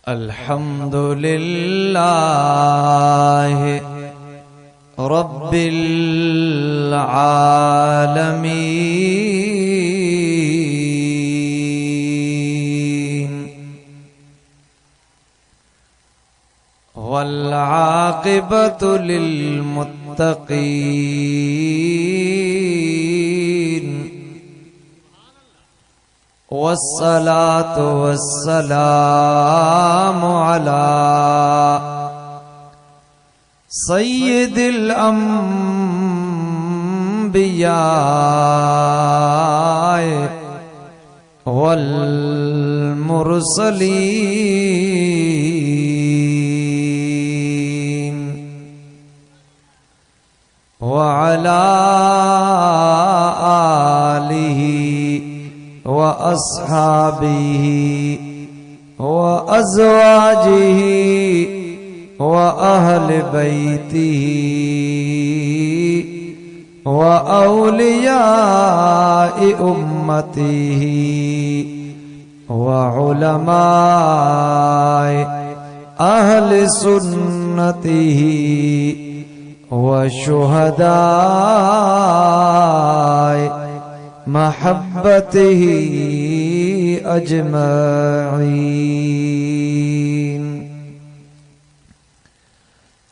अल्हम्दुलिल्लाह रब्बिल आलमीन वल आक़िबतु लिल मुत्तक़ीन वस्सलातु वस्सलामु अला सय्यिदिल अंबिया वल मुरसलीन व अला आलिहि व अस्हाबिही व अज़वाजिही व अहले बैतिही व औलियाए उम्मतिही व उलमाए अहले सुन्नतिही व शुहदाए महब्बतिही अजमईन।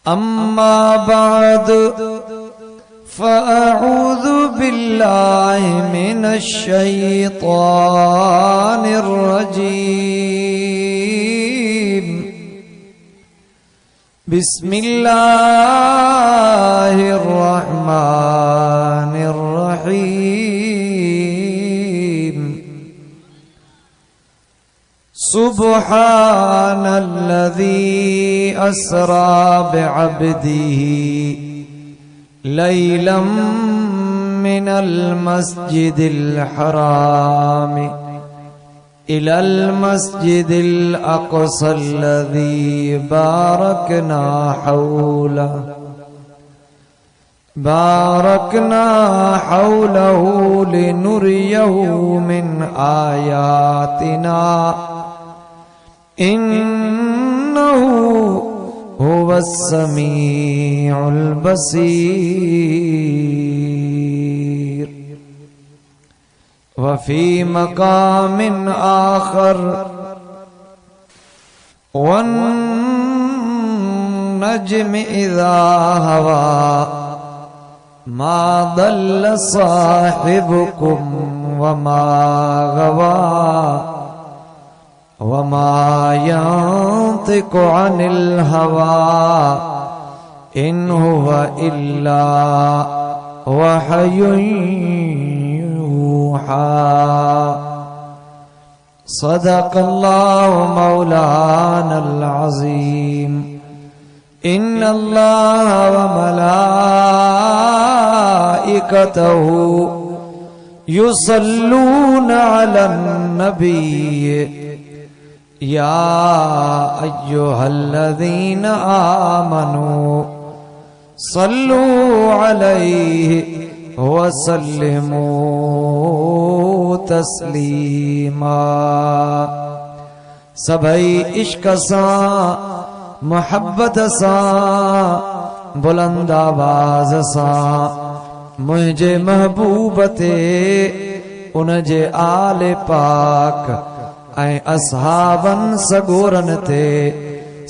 अम्मा बाद फ़अऊज़ु बिल्लाहि मिनश शैतानिर रजीम। बिस्मिल्लाहिर रहमानिर रहीम। सुब्हानल्लज़ी अस्रा बिअब्दिही लैलम मिनल मस्जिदिल हराम इलल मस्जिदिल अक़सल्लज़ी बारकना हौलहु लिनुरियहु मिन आयातिना इन्नहु हुवस्समीउल बसीर। वफ़ी मक़ामिन आख़र वन्नज्मि इज़ा हवा मा दल्ल साहिबुकुम वमा गवा वमा यंतिक़ु अनिल हवा इन हुवा इल्ला वहयुन यूहा। सदक़ल्लाहु मौलानल अज़ीम। इन्नल्लाह व मलाइकतहु युसल्लूना अलन नबी या अय्युहल्लज़ीना आमनू सल्लू अलैहि व सल्लिमू तस्लीमा। सभई इश्क सां मोहब्बत सां बुलंद आवाज़ सां मुझे महबूब ते उनजे आले पाक ऐं असहाबन सगोरन ते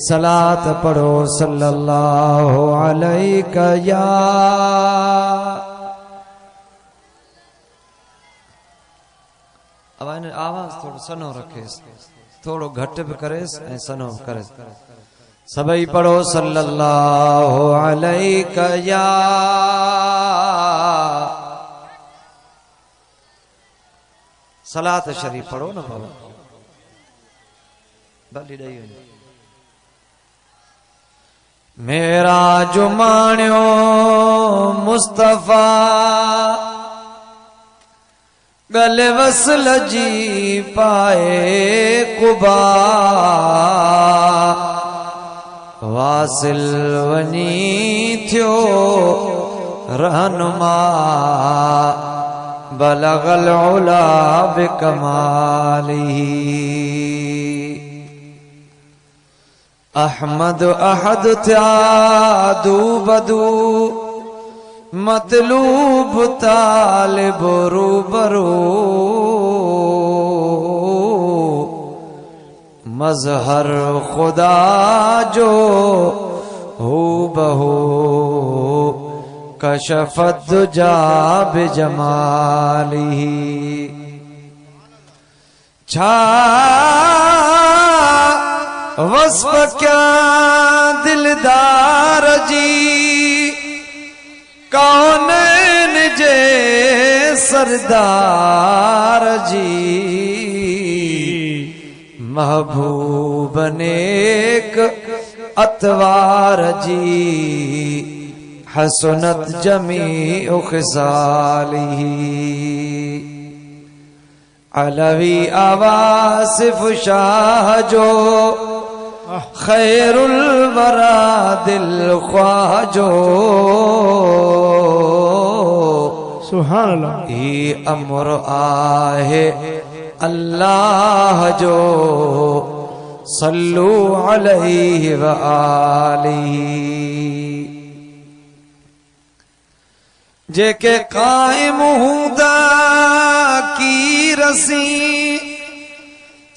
सलात पढ़ो सल्लल्लाहु अलैका या। अब आवाज थोड़ो सनो रखेस, थोड़ो घट भी करेस ऐं सनो करेस। सभई पढ़ो सल्लल्लाहु अलैका या। सलात शरीफ पढ़ो न बाबा, भली ॾेई वञो। मेरा जुमाणियो मुस्तफ़ा गले वसल जी पाए कुबा वासिल वनी थियो रहनुमा बलगल उला बिकमाली। अहमद अहद थिया दू बदू मतलूब तालिब रूबरू मजहर खुदा जो हो बहू कशफत दुजा बिजमालिही छा वस्फ क्या दिलदार जी कौनैन जे सरदार जी महबूब नेक अतवार जी हसनत जमीउ खिसालिही अलवी आवासिफ शाह जो खैरुल वरा दिल ख्वाजो सुभान अल्लाह ही अमर आहे अल्लाह जो सल्लू अलैहि व आलिही जेके कायम हूंदा की रसी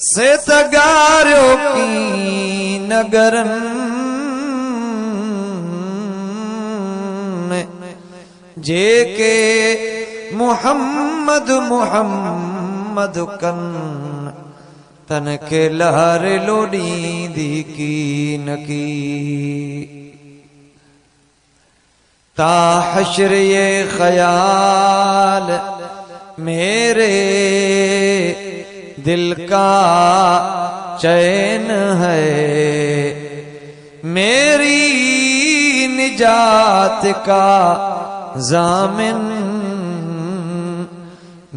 से तगारियो की नगरन जेके मुहम्मद मुहम्मद कन तन के लहर लोडी दी की नकी ता हश्र ये ख्याल मेरे दिल का चैन है मेरी निजात का जामिन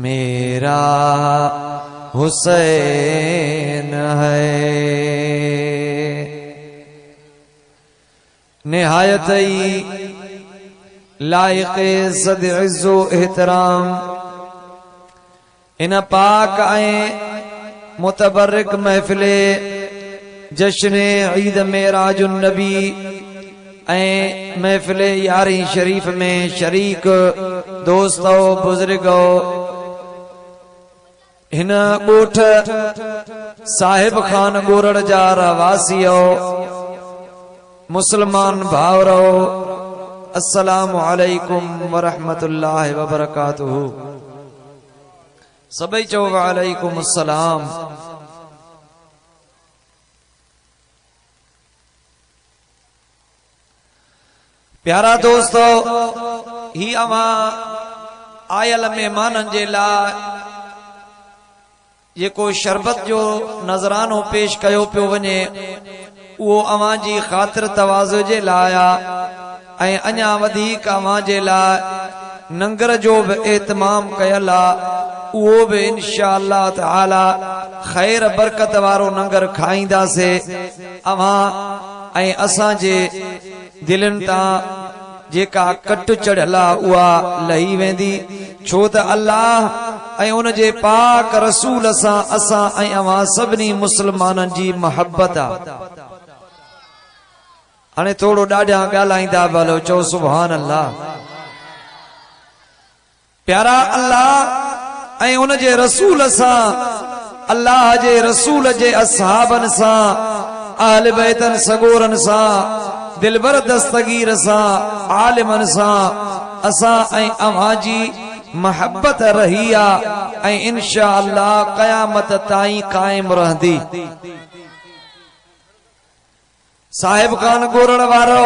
मेरा हुसैन है निहायत ही लायक इज्जत इज्जो एहतराम इन पाक आए मुतबर्रिक महफिले जश्न ईद मेराजुन नबी ऐं महफिले यारी शरीफ में शरीक दोस्तो बुजुर्गो हिन ॻोठ साहिब खान गोरड़ जा रहवासियो मुसलमान भावरो अस्सलामु अलैकुम वरहमतुल्लाहि वबरकातुहू सभई चओ वालेकुम अस्सलाम। प्यारा दोस्तो ही अवा आयल मेहमानन जे लाइ जेको शरबत जो नजरानो पेश कयो पियो वञे उहो अवां जी ख़ातिर तवाज़ु जे लाइ ऐं अञा वधीक अवां जे लाइ नंगर जो बि एतमाम कयल आहे उहो बि इंशाअल्लाह ताला खैर बरकत वारो नंगर खाईंदासीं अवां ऐं असां जे दिलनि तां जेका कट चढ़ियल आहे उहा लही वेंदी छो त अल्लाह ऐं उन जे पाक रसूल सां असां ऐं अवां सभिनी मुस्लमाननि जी मोहब्बत आहे। हाणे थोरो ॾाढा ॻाल्हाईंदा भलो चओ सुभान अल्लाह। प्यारा अल्लाह ऐं उन जे रसूल सां अल्लाह जे रसूल जे असहाबन सां आल बैतन सगोरन सां दिलबर दस्तगीर सां आलिमन सां असां ऐं अवां जी मोहब्बत रही आहे ऐं इंशाअल्लाह क़यामत ताईं कायम रहंदी। साहिब खान गोरड़ वारो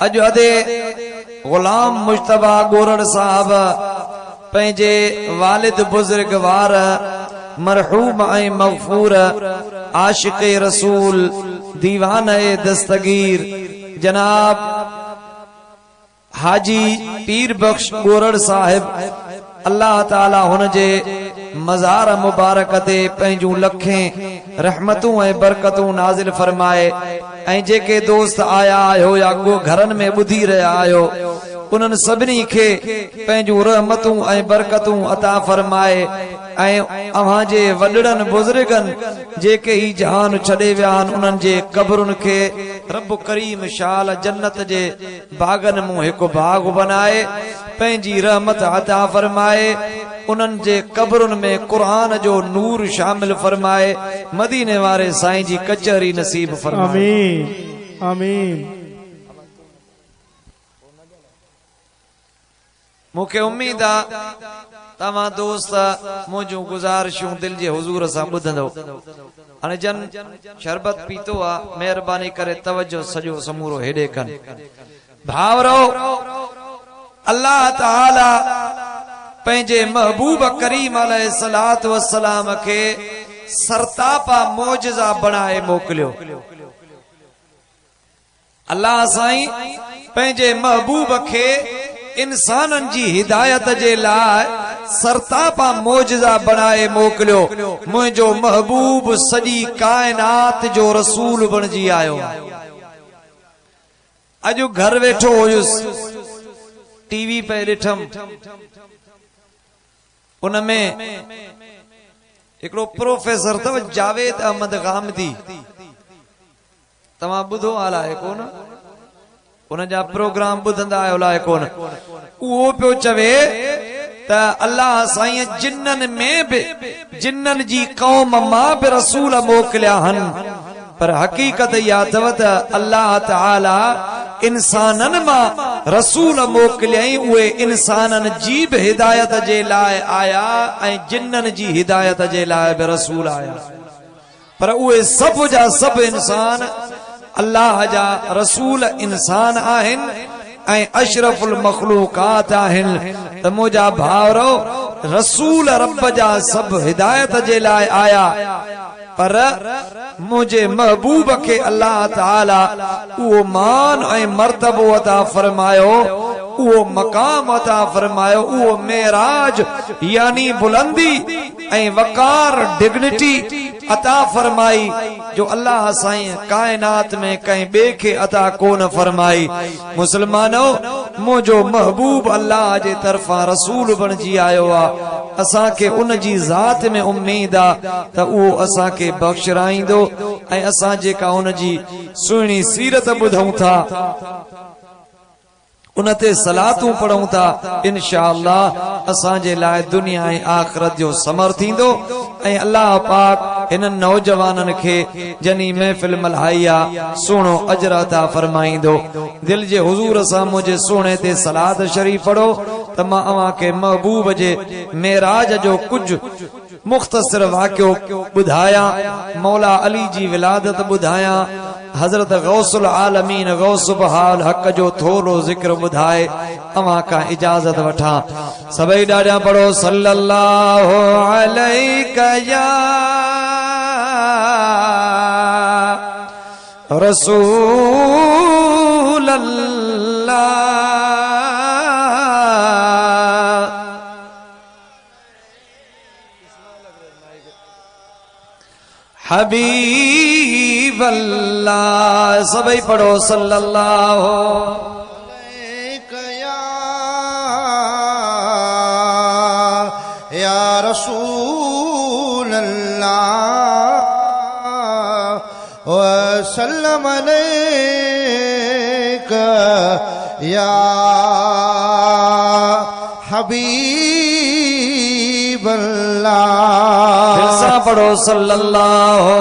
अॼु अदे गुलाम मुश्तबा गोरड़ साहब पंहिंजे वालिद बुजुर्ग वार मरहूम ऐं मगफूर आशिक़ रसूल दीवान दस्तगीर जनाब हाजी पीर बख्श गोरड़ साहिब अल्लाह ताला हुन जे मज़ार मुबारक ते पंहिंजूं लखें रहमतूं ऐं बरकतूं नाज़िल फरमाए ऐं जेके दोस्त आया आहियो या को घरनि में ॿुधी रहिया आहियो उन्हनि सभिनी खे पंहिंजूं रहमतूं ऐं बरकतूं अता फरमाए अवां जे वडड़न बुजुर्गन जेके ही जहान छड़े वियान उनन जे कब्रुन के रब करीम शाल जन्नत जे बागन मु एक बाग बनाए पंहिंजी रहमत अता फरमाए उनन जे कब्रुन में कुरान जो नूर शामिल फरमाए मदीने वारे साईं जी कचहरी नसीब फरमाए आमीन आमीन। मुखे उम्मीद आ तमा दोस्त मुझू गुजारिशूं दिल जे हुजूर सां ॿुधंदो। हाणे जन शरबत पीतो आ मेहरबानी करे तवज्जो सजो समूरो हेॾे कन। भावरो अल्लाह ताला पंहिंजे महबूब करीम अलैहिस्सलातु वस्सलाम के सरतापा मोजज़ा बनाए मोकिलियो। अल्लाह साईं पंहिंजे महबूब के इंसानन जी हिदायत जे लाइ सरतापा मोजज़ा बनाए मोकिलियो। मुंहिंजो महबूब सॼी कायनात जो रसूल बणजी आयो। अॼु घर वेठो हुयुसि टीवी पे ॾिठम उनमें हिकिड़ो प्रोफेसर अथव जावेद अहमद गामदी तव्हां ॿुधो अलाए कोन उन जा प्रोग्राम ॿुधंदा आहियो अलाए कोन। उहो पियो चवे त अल्लाह साईं जिन्नन में बि जिन्नन जी क़ौम मां बि रसूल मोकिलिया हन पर हकीकत इहा अथव त अल्लाह ताला इंसानन मां रसूल मोकिलियई उहे इंसानन जी बि हिदायत जे लाइ आया ऐं जिन्नन जी हिदायत जे लाइ बि रसूल आया पर उहे सभु जा सभु इंसान अल्लाह जा रसूल इंसान आहिन ऐं अशरफुल मखलूकात आहिन। त मुंहिंजा भाउरो रसूल रब जा सभु हिदायत जे लाइ आया पर मुझे महबूब के अल्लाह ताला उहो मान ऐं मर्तबो अता फरमायो उहो मकाम अता फरमायो उहो मेराज यानी बुलंदी ऐं वकार डिग्निटी अता फरमाई जो अल्लाह साईं कायनात में कहीं बे के अता कोन फरमाई। मुसलमानो मुझो महबूब अल्लाह जे तरफा रसूल बणजी आयो आ। असा के उन जी जात में उम्मीद आ त वो असा के बख्शराइंदो ऐं असा जेका उन जी सुहिणी सीरत ॿुधऊं था उनते सलातूं पढ़ूं था इंशाअल्लाह असां जे लाइ दुनिया ऐं आखिरत जो समर थींदो ऐं अल्लाह पाक हिननि नौजवाननि खे जनी महफ़िल मल्हाई आहे सुहिणो अजर अता फरमाईंदो। दिल जे हुजूर सां मुंहिंजे सुहिणे ते सलात शरीफ़ पढ़ो त मां अव्हां खे महबूब जे मेराज जो कुझु मुख्तसर वाक़ियो ॿुधाया मौला अली जी विलादत ॿुधाया हजरत गौसुल आलमीन गौस बहाल हक जो थोरो जिक्र ॿुधाए अव्हां खां इजाज़त वठां। सभई ॾाढा पढ़ो सल्लल्लाहु अलैका या रसूल अल्लाह हबीब अल्लाह। सभी पढ़ो सल्लल्लाहु अलैका या रसूल अल्लाह व सल्लम अलैका या हबीब अल्लाह। पढ़ो सल्लल्लाहु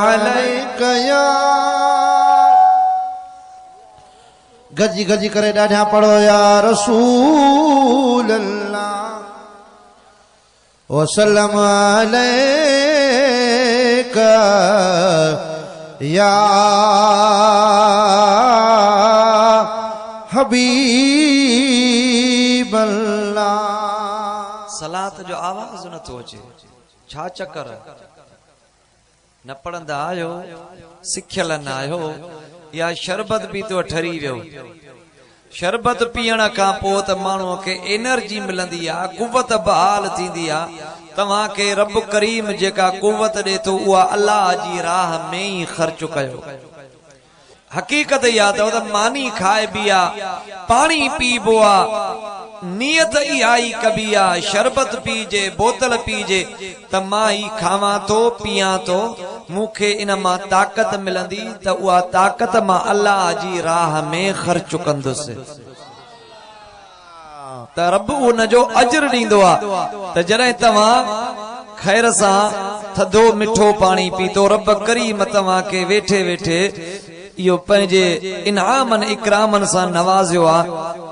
अलैका या गजी गजी करे ॾाढा पढ़ो या रसूल अल्लाह वसल्लम अलैका या हबीब अल्लाह। सलात जो आवाज न थो अचे छा चक्कर न पढ़ंदा आहियो सिखियल न आहियो या शरबत पी तो ठरी वियो। शरबत पीअण खां पोइ त माण्हूअ खे एनर्जी मिलंदी आहे कुवत बहाल थींदी आहे। तव्हां खे रब करीम जेका कुवत ॾे थो उहा अल्लाह जी राह में ई ख़र्च कयो। हकीकत इहा अथव त मानी खाए बि आ, पानी पीबो आ, नियत इहा ई कबी आ, शरबत पीजे, बोतल पीजे त मां ई खावां तो पियां तो, मूंखे इन मां ताकत मिलंदी त उहा ताकत मां अल्लाह जी राह में ख़र्च कंदुसि त रब उन जो अजर ॾींदो आ। त जॾहिं तव्हां खैर सां थधो मिठो पानी पीतो, रब करीम तव्हां खे वेठे वेठे इहो पंहिंजे इनामन इकरामन सां नवाज़ियो आ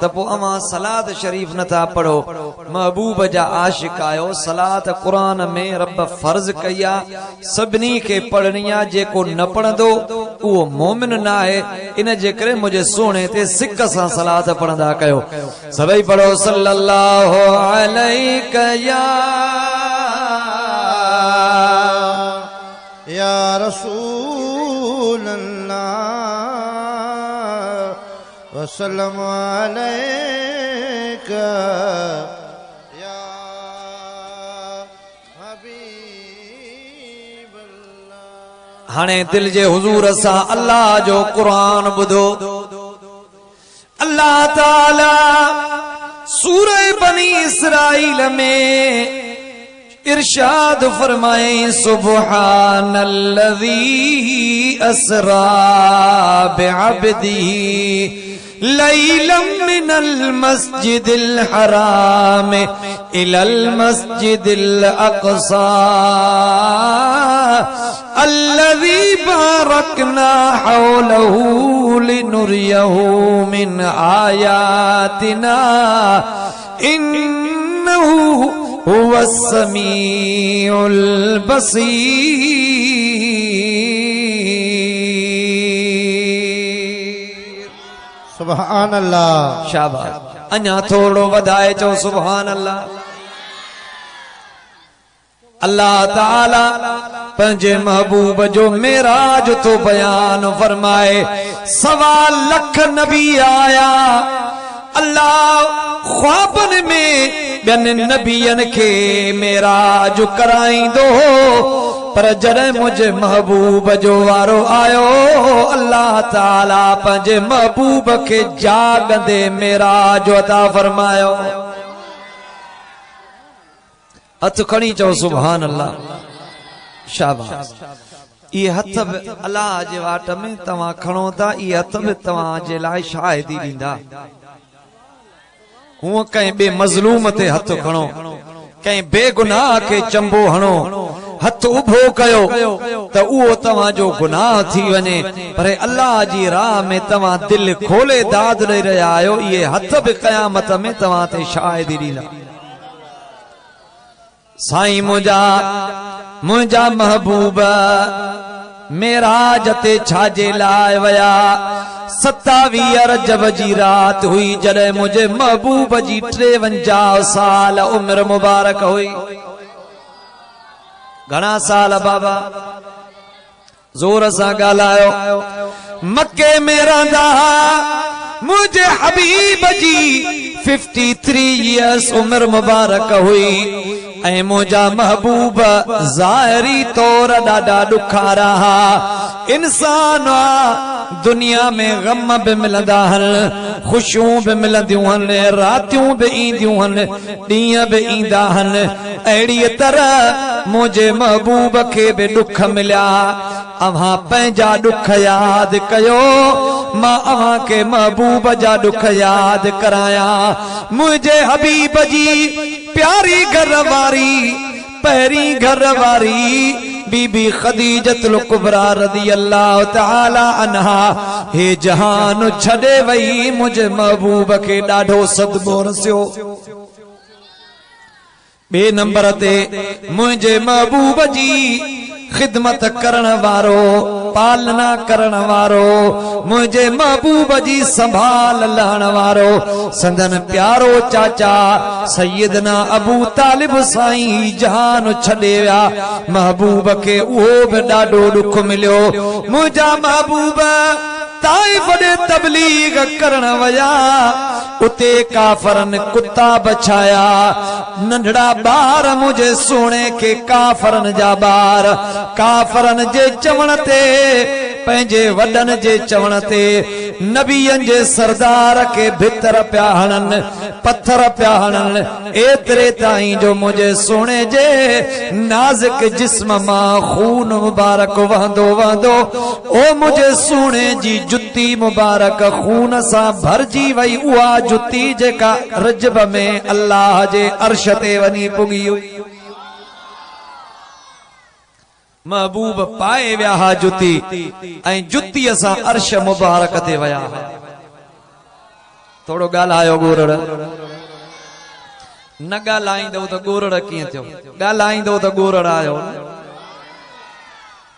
त पोइ अवां सलात शरीफ नथा पढ़ो। महबूब जा आशिक आयो, सलात क़ुरान में रब फर्ज कई आ, सभिनी खे पढ़णी आ, जेको न पढ़ंदो उहो मोमिन न आहे। इन जे करे मुंहिंजे सोणे ते सिक सां सलात पढ़ंदा कयो। सभई पढ़ो सल्लल्लाहु अलैहि या रसूल अल्लाह वसल्लम अलैका या हबीब अल्लाह। हाणे दिल जे हुजूर सां अल्लाह जो क़ुरान ॿुधो। अल्लाह ताला सूरह बनी इसराइल में इरशाद फरमाए, सुब्हानल्लज़ी अस्रा बिअब्दिही लैलम मिनल मस्जिदिल हराम इलल मस्जिदिल अक़सा अल्लज़ी बारकना हौलहू लिनुरियहू मिन आयातिना इन्नहू हुवस समीउल बसीर। सुभान अल्लाह। शाबाश, अञा थोड़ो वधाए चो सुभान अल्लाह। अल्लाह ताला पंहिंजे महबूब जो मेराज तो बयान फरमाए। 1.25 लख नबी आया, अल्लाह ख्वाबन में ॿियनि नबियन खे मेराज कराईंदो हो, पर जॾहिं मुंहिंजे महबूब जो वारो आयो, अल्लाह ताला पंहिंजे महबूब खे जागंदे मेराज अता फरमायो। हथ खणी चओ सुभान अल्लाह। शाबाश। इहे हथ बि अल्लाह जे वाट में तव्हां खणो था, इहे हथ बि तव्हां जे लाइ शाहिदी ॾींदा। हूअं कंहिं ॿिए मज़लूम ते हथ खणो, कंहिं बेगुनाह खे चंबो हणो, हथ उभो कयो त उहो तव्हांजो गुनाह थी वञे, पर अल्लाह जी राह में तव्हां दिल खोले दाद ॾेई रहिया आहियो। इहे हथ बि क़यामत में तव्हां ते शाहिदी ॾींदा। साईं मुंहिंजा महबूब मेराज ते छाजे लाइ वया। 27 रजब जी रात हुई, जॾहिं मुंहिंजे महबूब जी 53 साल उम्र मुबारक हुई। घणा साल बाबा? जोर सां ॻाल्हायो। मके में रहंदा मुंहिंजे हबीब जी 53 इयर्स उम्र मुबारक हुई। ऐं मुंहिंजा महबूब ज़ाहिरी तौर ॾाढा ॾुखारा हा। इंसान दुनिया में गम भी मिलंदा आहिनि, ख़ुशियूं भी मिलंदियूं आहिनि, रातियूं भी ईंदियूं आहिनि, ॾींहं भी ईंदा आहिनि। अहिड़ी तरह मुंहिंजे महबूब खे भी ॾुख मिलिया। अव्हां पंहिंजा ॾुख यादि कयो, मां अव्हां खे महबूब जा ॾुख यादि करायां। मुंहिंजे हबीब जी प्यारी घर वारी, पहिरीं घर वारी बीबी खदीजतुल कुबरा रज़ी अल्लाह तआला अन्हा हे जहान छॾे वई। मुंहिंजे महबूब खे ॾाढो सदमो रसियो। ॿिए नंबर ते मुंहिंजे महबूब जी खिदमत करण वारो, पालना करण वारो, मुंहिंजे महबूब जी संभाल लहण वारो संदन प्यारो चाचा सैयदना अबू तालिब साईं जहान छॾे विया। महबूब खे उहो बि ॾाढो ॾुख मिलियो। मुंहिंजा महबूब ताइफ ॾे तबलीग करण वया, उते काफरन कुत्ता बछाया। नंढड़ा ॿार मुंहिंजे सोणे खे काफरन जा ॿार, काफरन जे चवण ते पंहिंजे वॾनि जे चवण ते नबियनि जे सरदार खे भितर पिया हणनि, पत्थर पिया हणनि, एतिरे ताईं जो मुंहिंजे सोने जे नाज़ुक जिस्म मां खून मुबारक वहंदो वहंदो ओ मुंहिंजे सोने जी जुती मुबारक खून सां भरजी वई। उहा जुती जेका रजब में अल्लाह जे अर्श ते वञी पुगी हुई। महबूब पाए विया हा जुती ऐं जुतीअ सां अर्श मुबारक ते विया। थोरो ॻाल्हायो गोरड़, न ॻाल्हाईंदो त गोरड़ कीअं थियो, ॻाल्हाईंदो त गोरड़ आयो।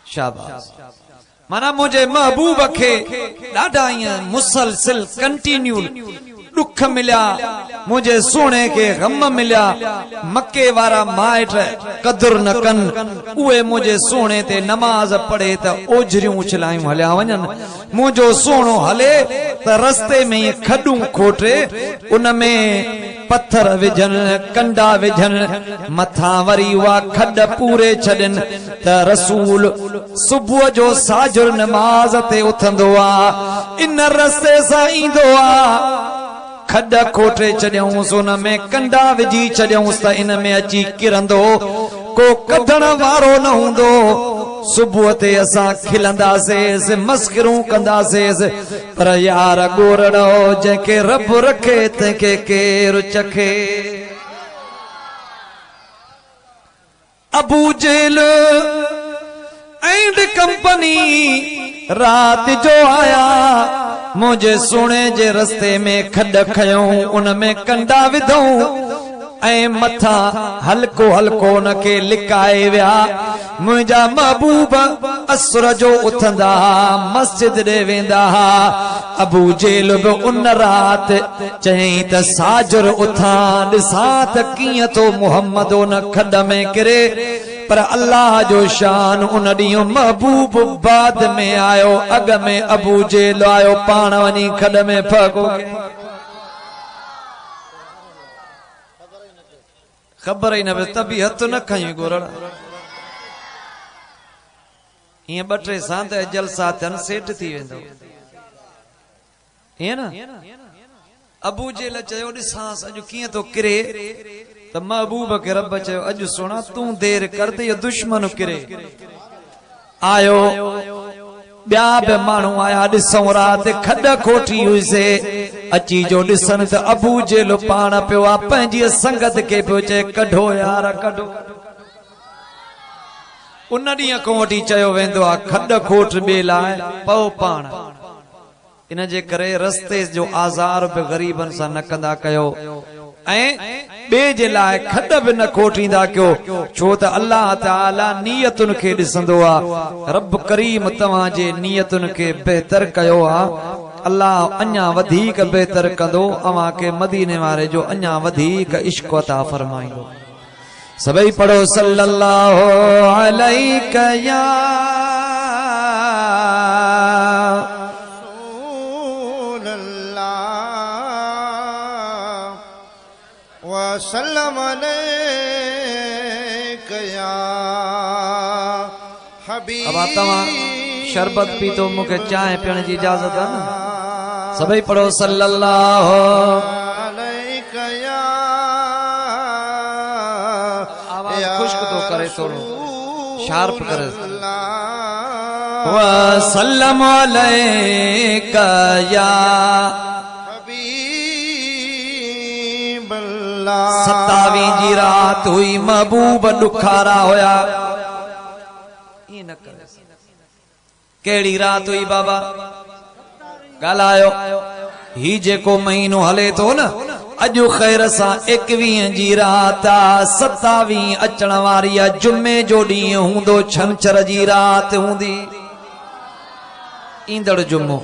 शाबाश। माना मुंहिंजे महबूब खे ॾाढा ईअं मुसलसिल कंटिन्यू दुख मिलिया, मुंहिंजे सोने खे गम मिलिया। मके वारा माइट कदुर न कनि, उहे मुंहिंजे सोने ते नमाज पढ़े त ओझरियूं उछलायूं हलिया वञनि। मुंहिंजो सोनो हले त रस्ते में ईअं खॾूं खोटे, उन में पत्थर विझनि, कंडा विझनि, मथां वरी उहा खॾ पूरे छॾनि त रसूल सुबुह जो साजुर नमाज ते उथंदो आ, इन रस्ते सां ईंदो आ, खॾ खोटे छॾियऊंसि, उन में कंडा विझी छॾियऊंसि त इन में अची किरंदो, को कढण वारो न हूंदो। सुबुह ते असां खिलंदासीं, मस्करूं कंदासीं, पर यार गोरड़ो जंहिंखे रब रखे तंहिंखे केरु चखे। अबू जेल एंड कंपनी रात जो आया, मुंहिंजे सोने जे रस्ते में खॾ खयूं, उन में कंडा विधऊं ऐं मथा हल्को हल्को उनखे लिकाए विया। मुंहिंजा महबूब असुर जो उथंदा, मस्जिद ॾे वेंदा। अबू जेल बि उन रात चयईं त साजुर उथां, ॾिसां त कीअं तो मुहम्मद उन खॾ में किरे। पर अल्लाह जो शान उन ॾींहुं महबूब बाद में आयो, अॻ में अबू जेल आयो, पाण वञी खॾ में फको। ख़बर ई न पई, तबी हथ न खई गोरड़। ईअं ॿ टे सां त जलसा थियनि, सेठ थी वेंदो ईअं न। अबू जेल चयो ॾिसांसि अॼु कीअं तो किरे, त महबूब खे रब चयो अॼु सुणा तूं देर कर त इहो दुश्मन किरे। आयो ॿिया बि माण्हू आया, ॾिसूं राति खॾ खोटी हुईसे, अची जो ॾिसनि त अबू जेल पाण पियो आहे, पंहिंजी संगत खे पियो चए कढो यार कढो। उन ॾींहं खां वठी चयो वेंदो आहे खॾ खोट ॿिए लाइ पओ पाण। इन जे करे रस्ते जो आज़ार बि ग़रीबनि सां न कंदा कयो, ऐं ॿिए जे लाइ खॾ बि न खोटींदा कयो, छो त अल्लाह ताला नियतुनि खे ॾिसंदो आहे। रब करीम तव्हांजे नियतुनि खे बहितर कयो आहे, अल्लाह अञा वधीक बहितर कंदो, अव्हां खे मदीने वारे जो अञा वधीक इश्क अता फरमाईंदो। सभई पढ़ो सल्लल्लाहु अलैहि या वसल्लम अलैका या हबीब। अब तव्हां शरबत पीतो, मूंखे चांहि पीअण जी इजाज़त आहे न। सभई पढ़ो सल्लल्लाहु अलैका या। आवाज़ खुश्क तो करे, थोड़ो शार्प करे। वसल्लम अलैका या 27 जी रात हुई, महबूब ॾुखारा होया। कहिड़ी रात हुई बाबा, ॻाल्हायो। ही जेको महीनो हले थो न, अॼु ख़ैर सां 21 जी रात आ, 27 अचण वारी आहे, जुमे जो ॾींहुं हूंदो, छंछर जी रात हूंदी, ईंदड़ जुमो।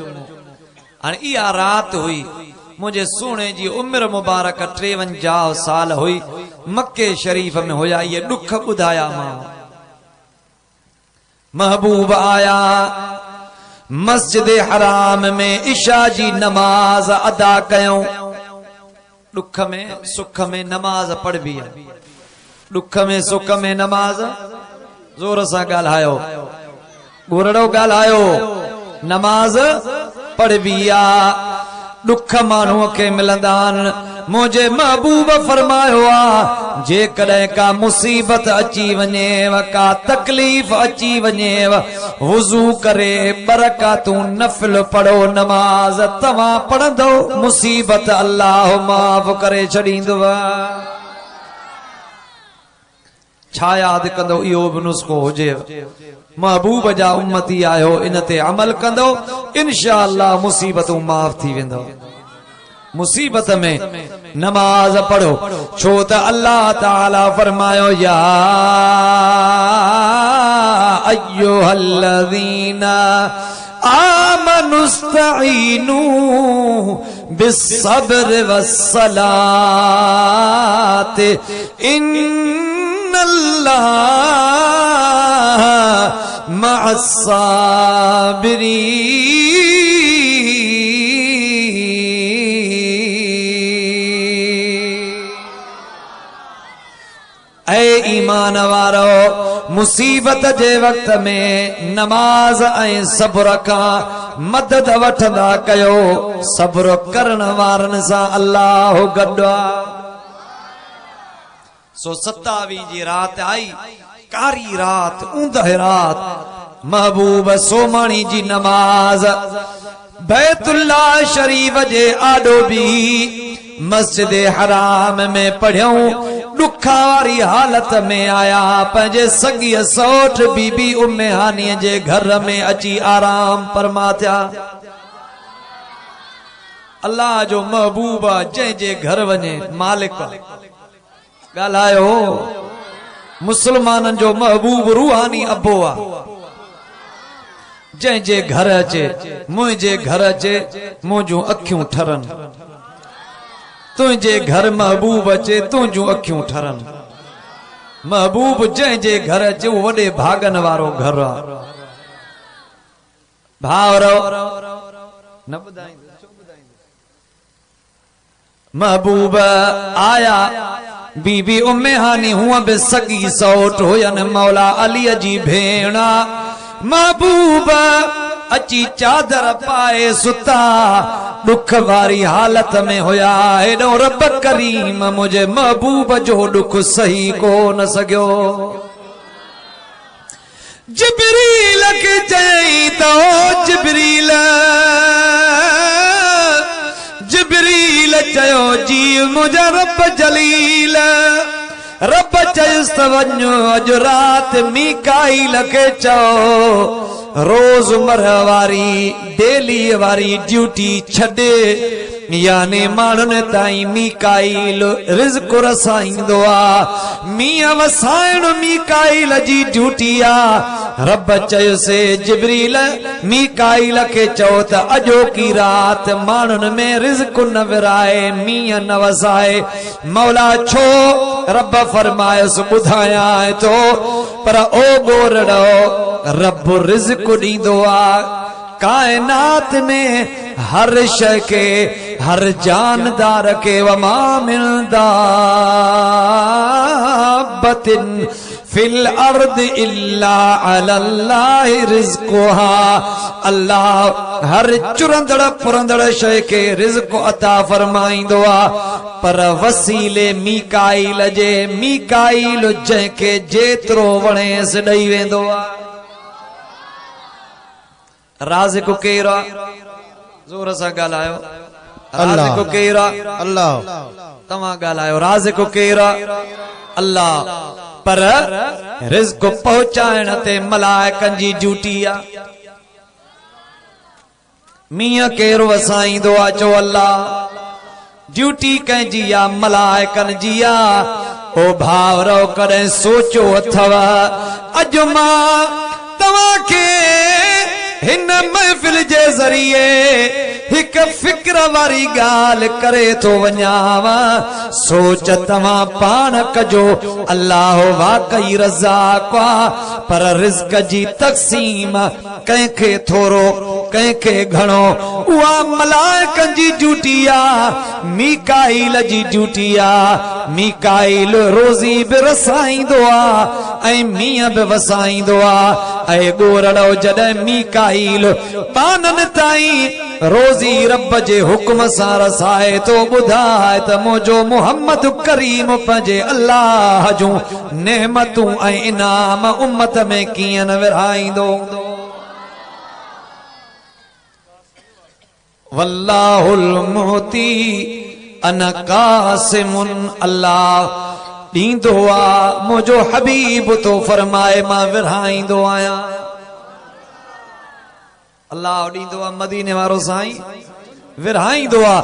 हाणे इहा रात हुई, मुझे सोने जी उम्र मुबारक 53 साल हुई, मक्के शरीफ में होया। ये दुख बुधाया मां। महबूब आया मस्जिद हराम में, इशा जी नमाज अदा कयूं। दुख में सुख में नमाज पढ़बी है, दुख में सुख में नमाज। जोर सां ॻाल्हायो, गोरड़ो ॻाल्हायो। नमाज पढ़बिया दुख मानू के मिलंदान मुझे महबूब फरमायो आ जे कदे का मुसीबत अची वने का तकलीफ अची वने वुजू करे बरकातू नफल पढ़ो नमाज तवा पढ़ंदो मुसीबत अल्लाह माफ करे छड़ींदो छा याद कंदो इहो बि नुस्खो हुजे महबूब जा उम्मती आयो इन ते अमल कंदो इंशाअल्लाह मुसीबतूं माफ थी वेंदो मुसीबत में नमाज पढ़ो छो त अल्लाह ताला फरमायो या अय्युहल्लज़ीना आमनुस्तईनु बिस्सब्र वस्सलात इन्नल्लाह मअस्साबिरीन ऐ ईमान वारो मुसीबत जे वक्त में नमाज ऐं सब्र का मदद वठंदा कयो सब्र करण वारन सा अल्लाह गड्डा सो 27 जी रात आई कारी रात ऊंदहि रात महबूब सोमानी जी नमाज बैतुल्ला शरीफ जे आडो भी मस्जिद हराम में पढ़ियो दुखा वारी हालत में आया पंहिंजे सॻीअ सौठ बीबी उम्मे हानी जे घर में अची आराम फरमा थिया अल्लाह जो महबूब जंहिंजे घर वञे मालिक ॻाल्हायो मुसलमाननि जो महबूब रूहानी अबो आहे जंहिंजे घर अचे मुंहिंजे घर अचे मुंहिंजूं अखियूं ठरनि तुझे घर महबूब अचे तुझू अखियूं ठरन महबूब जंहिंजे घर अचे वो वडे भागन वारो घर आ भावरो न महबूब आया बीबी उम्मे हानी हुआ बे सगी सौट होयन मौला अली जी भेणा महबूब अची चादर पाए सुता दुख वारी हालत में होया हेडो रब करीम मुझे महबूब जो दुख सही को न सग्यो जिब्रील के चई तो जिब्रील चयो जी मुझे रब जलील रब चयुस वञो अज रात मीकाईल के चओ रोज मरह वारी डेली वारी ड्यूटी छड़े याने माण्हुनि ताईं मीकाईल रिज़्क़ रसाईंदो आहे मींहं वसाइण मीकाईल जी ड्यूटी आहे रब चयोसि जिब्रील मीकाईल खे चओ त अॼोकी राति माण्हुनि में रिज़्क़ न विराए मींहं न वसाए मौला छो रब फरमायसि ॿुधायां थो पर ओ गोरड़ो रब रिज़्क़ ॾींदो आहे कायनात में हर शय के हर जानदार के वमा मिन दाब्बतिन फिल अर्द इल्ला अलल्लाहि रिज़्क़ुहा अल्लाह हर चुरंदड़ पुरंदड़ शय के रिज़्क़ अता फरमाईंदो आहे पर वसीले मीकाईल जे मीकाईल जंहिंखे जेतिरो वणेसि ॾेई वेंदो आहे राज़िक़ केरु आहे जोर सां ॻाल्हायो राज़िक़ केरु आहे अल्लाह तव्हां ॻाल्हायो राज़िक़ केरु आहे अल्लाह पर रिज़्क़ पहुचाइण ते मलाइकनि जी ड्यूटी आहे मींहं केरु वसाईंदो आहे चओ अल्लाह ड्यूटी कंहिंजी आहे मलाइकनि जी आहे ओ भावरो कॾहिं सोचियो अथव अॼु मां तव्हांखे हिन महफ़िल जे ज़रिए हिक फिक्र वारी ॻाल्हि करे थो वञाव सोच तव्हां पाण कजो अल्लाह वाकई रज़ाक़ आहे पर रिज़्क़ जी तक़सीम कंहिंखे थोरो कंहिंखे घणो उहा मलाइकनि जी ड्यूटी आहे मीकाईल जी ड्यूटी आहे मीकाईल रोज़ी बि रसाईंदो आहे ऐं मींहं बि वसाईंदो आहे ऐ गोरड़ो जॾहिं मीकाईल बानन ताईं रोज़ी रब जे हुक्म सां रसाए तो ॿुधाए त मुंहिंजो मुहम्मद करीम पंहिंजे अल्लाह जूं नेमतूं ऐं इनाम उम्मत में कीअं न विरहाईंदो। वल्लाहुल मुती अना कासिमुन अल्लाह ॾींदो आ मुंहिंजो हबीब तो फरमाए मां विरहाईंदो आहियां। अल्लाह ॾींदो आ मदीने वारो साईं विरहाईंदो आ।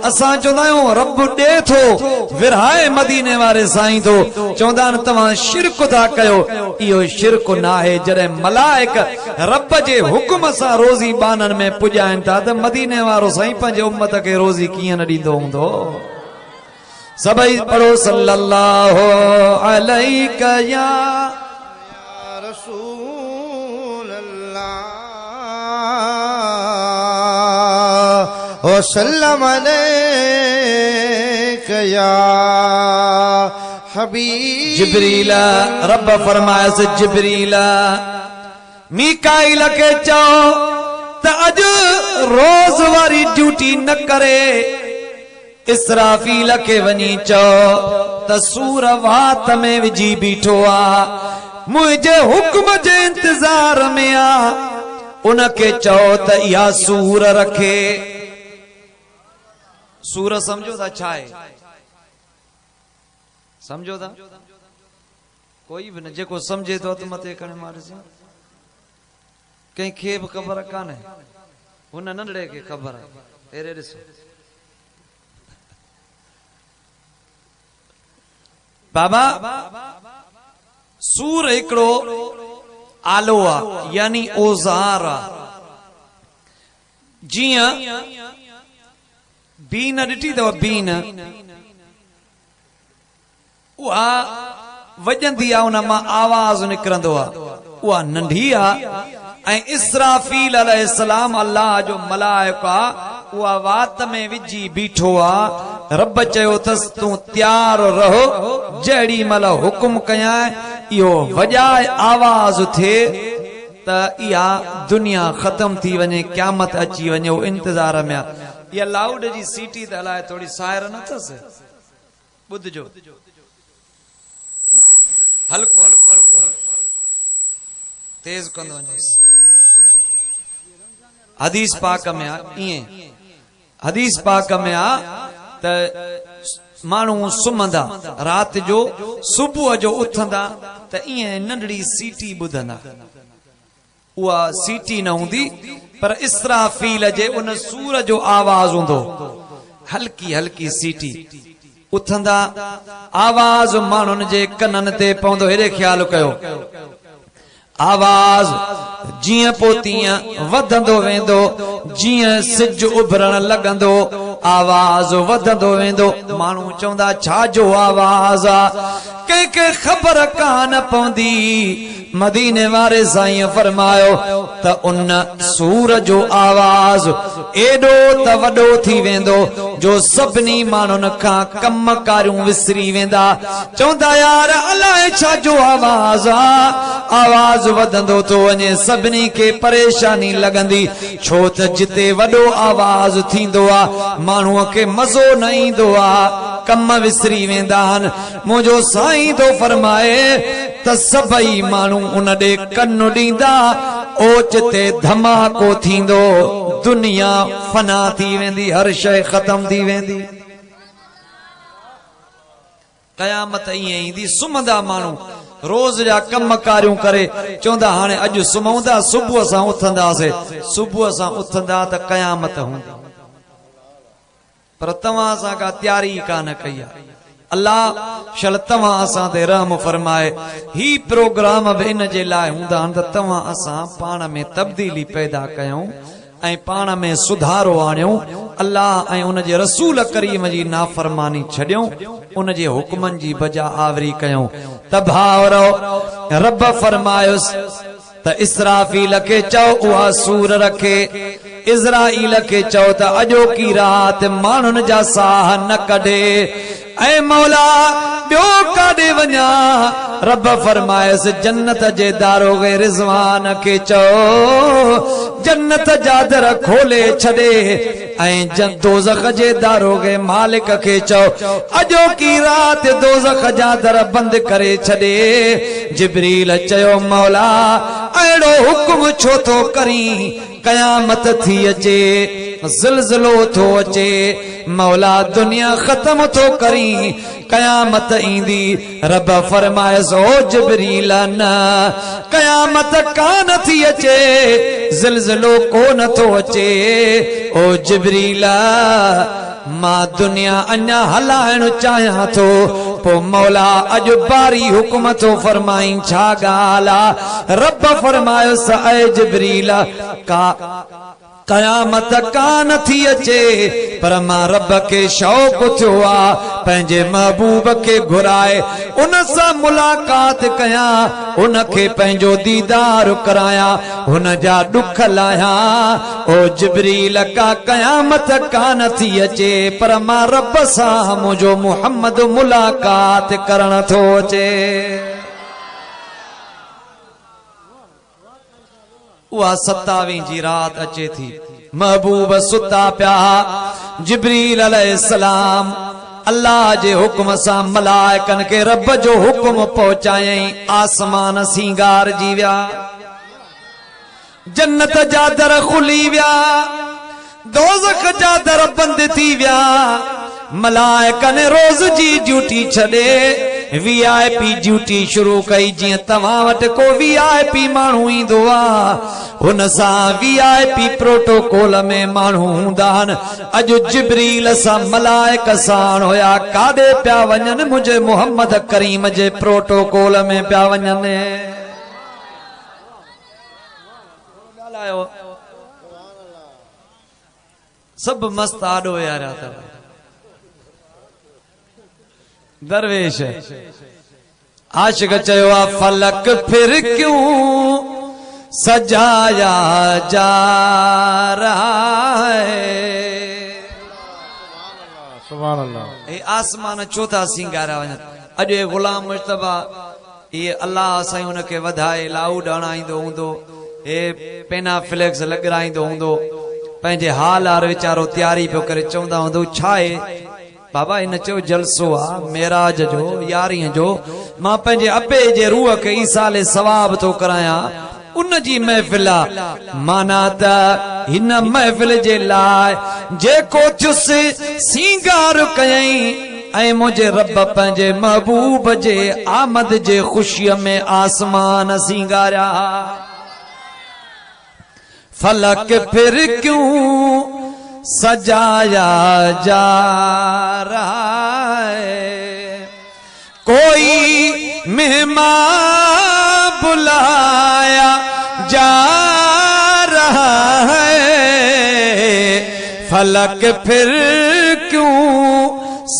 असां चवंदा आहियूं रब ॾे थो विरहाए मदीने वारे साईं तो चवंदा आहिनि तव्हां शिरक था कयो। इहो शिरक न आहे। जॾहिं मलाइक रब जे हुक्म सां रोज़ी बानन में पुॼाइनि था त मदीने वारो साईं पंहिंजे उम्मत खे रोज़ी कीअं न ॾींदो हूंदो। सभई पढ़ो सल्लल्लाहु अलैहि या रसूल अल्लाह वसल्लम अलैका या हबीब। जिब्रीला रब फरमाया से जिब्रीला मीकाईल के चओ त अॼु रोज़ वारी ड्यूटी न करे। इसराफील के वञी चओ त सूर वात में विझी बीठो आ मुंहिंजे हुक्म जे इंतजार में आ। उनके चओ त इहा सूर रखे। सूर समझो था छा आहे? समझो था? कोई भी न जेको समझे तो मथे खणे मारे से कंहिंखे बि ख़बर कान्हे। हुन नंढड़े खे ख़बर आहे। अहिड़े ॾिसो बाबा सूर हिकिड़ो आलो आहे यानी औज़ार आहे। जीअं बीन ॾिठी अथव बीन उहा वॼंदी आहे उन मां आवाज़ निकिरंदो आहे उहा नंढी आहे। ऐं इसराफील अलैहिस्सलाम अल्लाह जो मलाइको आहे उहा वात में विझी बीठो आहे। रब चयो अथसि तूं तयार रहो जहिड़ी महिल हुकुम कयां इहो वॼाए आवाज़ थिए त इहा दुनिया ख़त्म थी वञे क़यामत अची वञे। उहो इंतज़ार में आहे। इहा लाउड जी सीटी त हलाए थोरी सायर न अथसि। ॿुधजो हल्को हल्को हल्को तेज कंदो वञेसि। हदीस पाक में आहे ईअं हदीस पाक में आहे त माण्हू सुम्हंदा राति जो सुबुह जो उथंदा त ईअं नंढड़ी सीटी ॿुधंदा। उहा सीटी न हूंदी पर इसराफील जे उन सूर जो आवाज़ हूंदो। हल्की हल्की सीटी उथंदा आवाज़ माण्हुनि जे कननि ते पवंदो। हेॾे ख़्याल कयो आवाज़ जीअं पोइ तीअं वधंदो वेंदो। जीअं सिज उभरण लॻंदो आवाज़ वधंदो वेंदो। माण्हू चवंदा छाजो आवाज़ आहे? कंहिंखे ख़बर कान पवंदी। मदीने वारे साईं फरमायो त उन सूर जो आवाज़ एॾो त वॾो थी वेंदो जो सभिनी माण्हुनि खां कम कारियूं विसरी वेंदा। चवंदा यार अलाए छाजो आवाज़ आहे? आवाज़ वधंदो तो वञे सभिनी खे परेशानी लॻंदी। छो त जिते वॾो आवाज़ थींदो आहे माण्हूअ खे मज़ो न ईंदो आहे कम विसरी वेंदा आहिनि। मुंहिंजो साईं तो फरमाए त सभई माण्हू उन ॾे कनु ॾींदा ओचिते धमाको थींदो दुनिया फना थी वेंदी हर शइ ख़त्म थी वेंदी। क़यामत ईअं ईंदी। सुम्हंदा माण्हू रोज़ जा कम कारियूं करे चवंदा हाणे अॼु सुम्हूं था सुबुह सां उथंदासीं। सुबुह सां उथंदा त क़यामत हूंदी पर तव्हां असां का तयारी कान कई आहे। अल्लाह शल तव्हां असां ते रहम फरमाए। ही प्रोग्राम बि इन जे लाइ हूंदा आहिनि त तव्हां असां पाण में तब्दीली पैदा कयूं ऐं पाण में सुधारो आणियूं। अल्लाह ऐं उन जे रसूल करीम जी नाफरमानी छॾियूं उन जे हुक्मनि जी बजा आवरी कयूं त भाउरो रब फरमायुसि त इसराफील खे चओ उहा सूर रखे। इज़राइल खे चओ त अॼोकी राति माण्हुनि जा साह न कढे। ऐ मौला ॿियो काॾे वञा रब फरमायस जन्नत जे दारोगे रिज़वान के चओ जन्नत जा दर खोले छॾे ऐं दोज़ख जे दारोगे मालिक के चओ अॼो की रात दोज़ख जा दर बंद करे छॾे जिब्रील चयो मौला अहिड़ो हुकुम छो थो करी कयामत थी अचे ज़िलज़िलो थो अचे मौला दुनिया खत्म थो करी कयामत ईंदी रब फरमायस ओ जिब्रील न कयामत कान थी अचे ज़िलज़िलो कोन थो अचे ओ जिब्रील मां दुनिया अञा हलाइण चाहियां थो पो मौला अॼु बारी हुकुम थो फरमाई छा ॻाल्हि आहे रब फरमायस ऐ जिब्रील कयामत कान थी अचे पर मां रब के शौक़ थियो आ पंहिंजे महबूब के घुराए उन सां मुलाकात कयां उन खे पंहिंजो दीदार करायां हुन जा दुख लाहियां ओ जिब्रील का कयामत कान थी अचे पर मां रब सां मुंहिंजो मुहम्मद मुलाकात करण थो अचे उहा 27 जी रात अचे थी महबूब सुता पिया जिब्रील अलैहिस्सलाम अल्लाह जे हुक्म सां मलाइकन के रब जो हुक्म पहुचायई आसमान सिंगार जी विया जन्नत जा दर खुली विया दोज़ख जा दर बंद थी विया मलाइकन रोज जी ड्यूटी छॾे VIP ड्यूटी शुरू कई जीअं तव्हां वटि को VIP माण्हू ईंदो आहे हुन सां VIP प्रोटोकॉल में माण्हू हूंदा आहिनि अॼु जिब्रील सां मलाइक साण हुया काॾे पिया वञनि मुंहिंजे मोहम्मद करीम जे प्रोटोकॉल में पिया वञनि सभु मस्त आॾो यारिया अथव दरवेश आशिक चयो आ फलक फिर क्यों सजाया जा रहा है सुभान अल्लाह ए आसमान चौथा सिंगारा वञनि अॼु गुलाम मुश्तबा ये अल्लाह साईं हुनखे वधाए लाउड हणाईंदो हूंदो हे पेना फ्लेक्स लॻराईंदो हूंदो पंहिंजे हाल हार वीचारो तैयारी पियो करे चवंदा हूंदो छा आहे बाबा इन चयो जलसो आ मेराज जो 11 जो मां पंहिंजे अबे जे रूह खे ईसाले सवाब थो करायां उन जी महफ़िल माना त हिन महफ़िल जे लाइ जेको थियुसि सिंगार कयई ऐं मुंहिंजे रब पंहिंजे महबूब जे आमद जे ख़ुशीअ में आसमान सिंगारिया फलक फिर क्यों सजाया जा रहा है कोई मेहमान बुलाया जा रहा है फलक फिर क्यों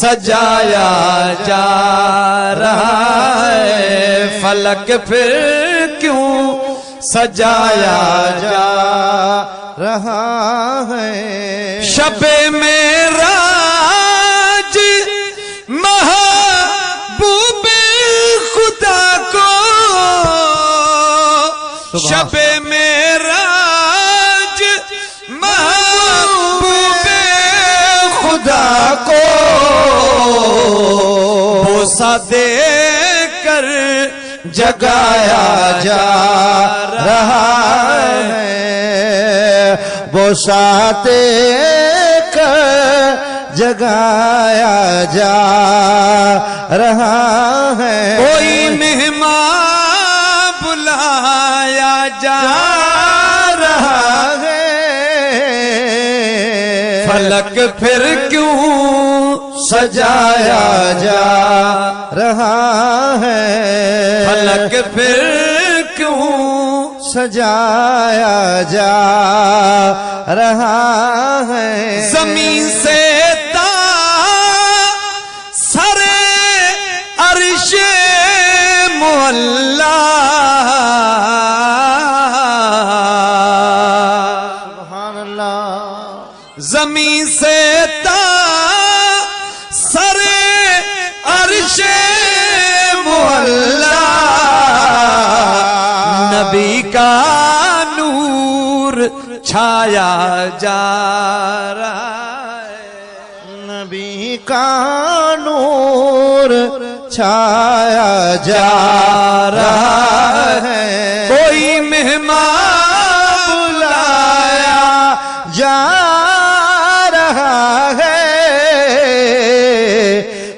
सजाया जा रहा है फलक फिर क्यों सजाया जा रहा है शबे मेराज महबूबे खुदा को शबे मेराज महबूबे खुदा को बोसा दे कर जगाया जा रहा है बोसाते कर जगाया जा रहा है कोई मेहमान बुलाया जा रहा है फलक फिर क्यों सजाया जा रहा है फलक फिर क्यों सजाया जा रहा है जमीन से ता सरे अर्श मुअल्ला सुभान अल्लाह जमीन से ता सरे का नूर छाया जा रहा है, नबी का नूर छाया जा रहा है, कोई मेहमान बुलाया जा रहा है,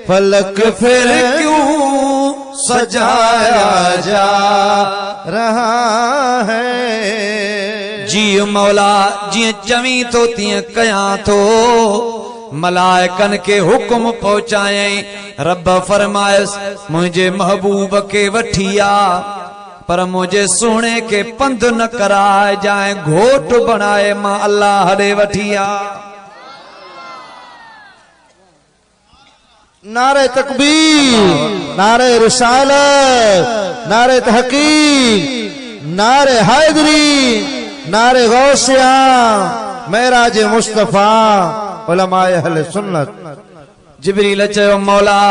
फलक फिर क्यों सजाया जा रहा है। जी मौला जी चवी तो तीअं कयां थो, मलाइकन के हुक्म पहुंचाए, रब फरमायस मुझे महबूब के वठिया, पर मुझे सोने के पंध न कराए जाए, घोट बनाए मां अल्लाह रे वठिया। नारे तकबीर, नारे रिसालत, नारे तहकीक, नारे हैदरी, नारे गौसिया, मेराज मुस्तफा, उलमाए अहले सुन्नत। जिब्रील चयो मौला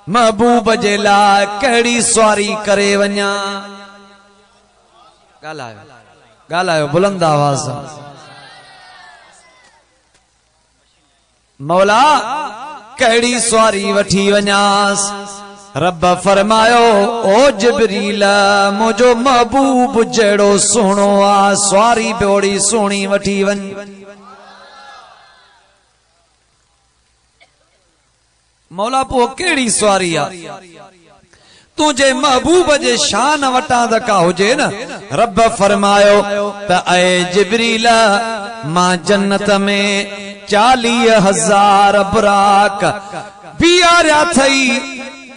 महबूब जे लाइ कहिड़ी सवारी करे वञा। ॻाल्हायो बुलंद आवाज़ सां। मौला कहिड़ी सवारी वठी वञास। रब फरमायो ओ जिब्रील मुंहिंजो महबूब जहिड़ो सुहिणो आ, सवारी बेड़ी सुहिणी वठी वञ। मौला पो केड़ी सवारी आ, तुझे महबूब जे शान वटा दका हुजे न। रब फरमायो त ऐ जिब्रील मां जन्नत में 40,000 बुराक बीआरिया थई,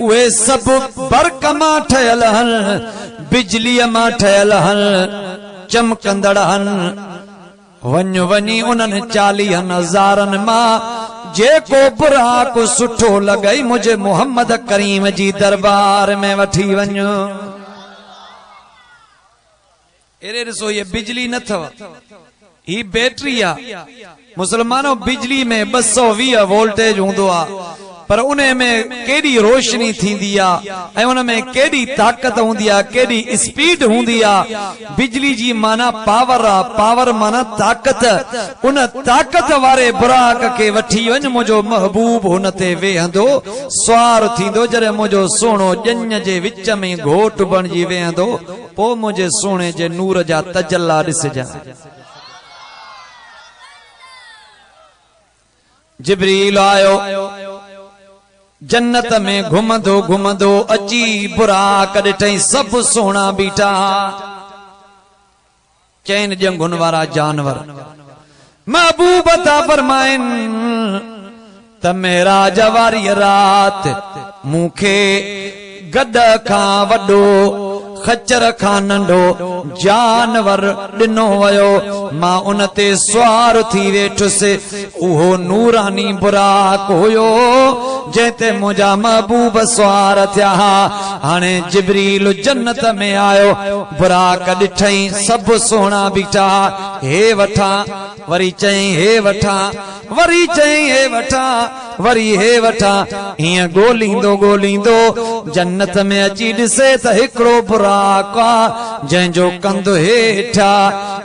उहे सब बरक मां ठयल हन, बिजली मां ठयल हन, चमकंदड़ हन। वञ वञी उन्हनि 40,000 मां जेको बुराक सुठो लॻई मुझे मोहम्मद करीम जी दरबार में वठी वञो। एरे ॾिसो ये बिजली न थव, ही बैटरी आ। मुसलमानों बिजली में 220 वोल्टेज हूंदो आ, पर उन में केड़ी रोशनी थींदी आ ऐं उन में केड़ी ताकत हूंदी आ, केड़ी स्पीड हूंदी आ। बिजली जी माना पावर आ, पावर माना ताकत। उन ताकत वारे बुराक के वठी वञ, मुंहिंजो महबूब हुन ते वेहंदो, सवार थींदो। जॾहिं मुंहिंजो सोनो ॼञ जे विच में घोट बणिजी वेहंदो, पोइ मुंहिंजे सोने जे नूर जा तजल्ला ॾिसजा। जिब्रील आयो, जन्नत में घुमंदो घुमंदो अची बुराक ॾिठई, सब सोना बीठा, चैन जंगुन वारा जानवर। महबूब था फरमाइन त मेराज वारी रात मूंखे गद खां वॾो खच्चर खां नंढो जानवर ॾिनो वयो, मां उन ते सवार थी वेठुसि। उहो नूरानी बुराक हुयो जंहिं ते मुंहिंजा महबूब सवार थिया। हाणे जिब्रील जन्नत में आयो, बुराक ॾिठई सब सोना बीठा। हे वठा, वरी चई हे वठा, वरी चई हे वठा, वरी हे वठा। हीअं ॻोल्हींदो ॻोल्हींदो जन्नत में अची ॾिसे त हिकिड़ो बुराक आ जंहिंजो कंधु हेठा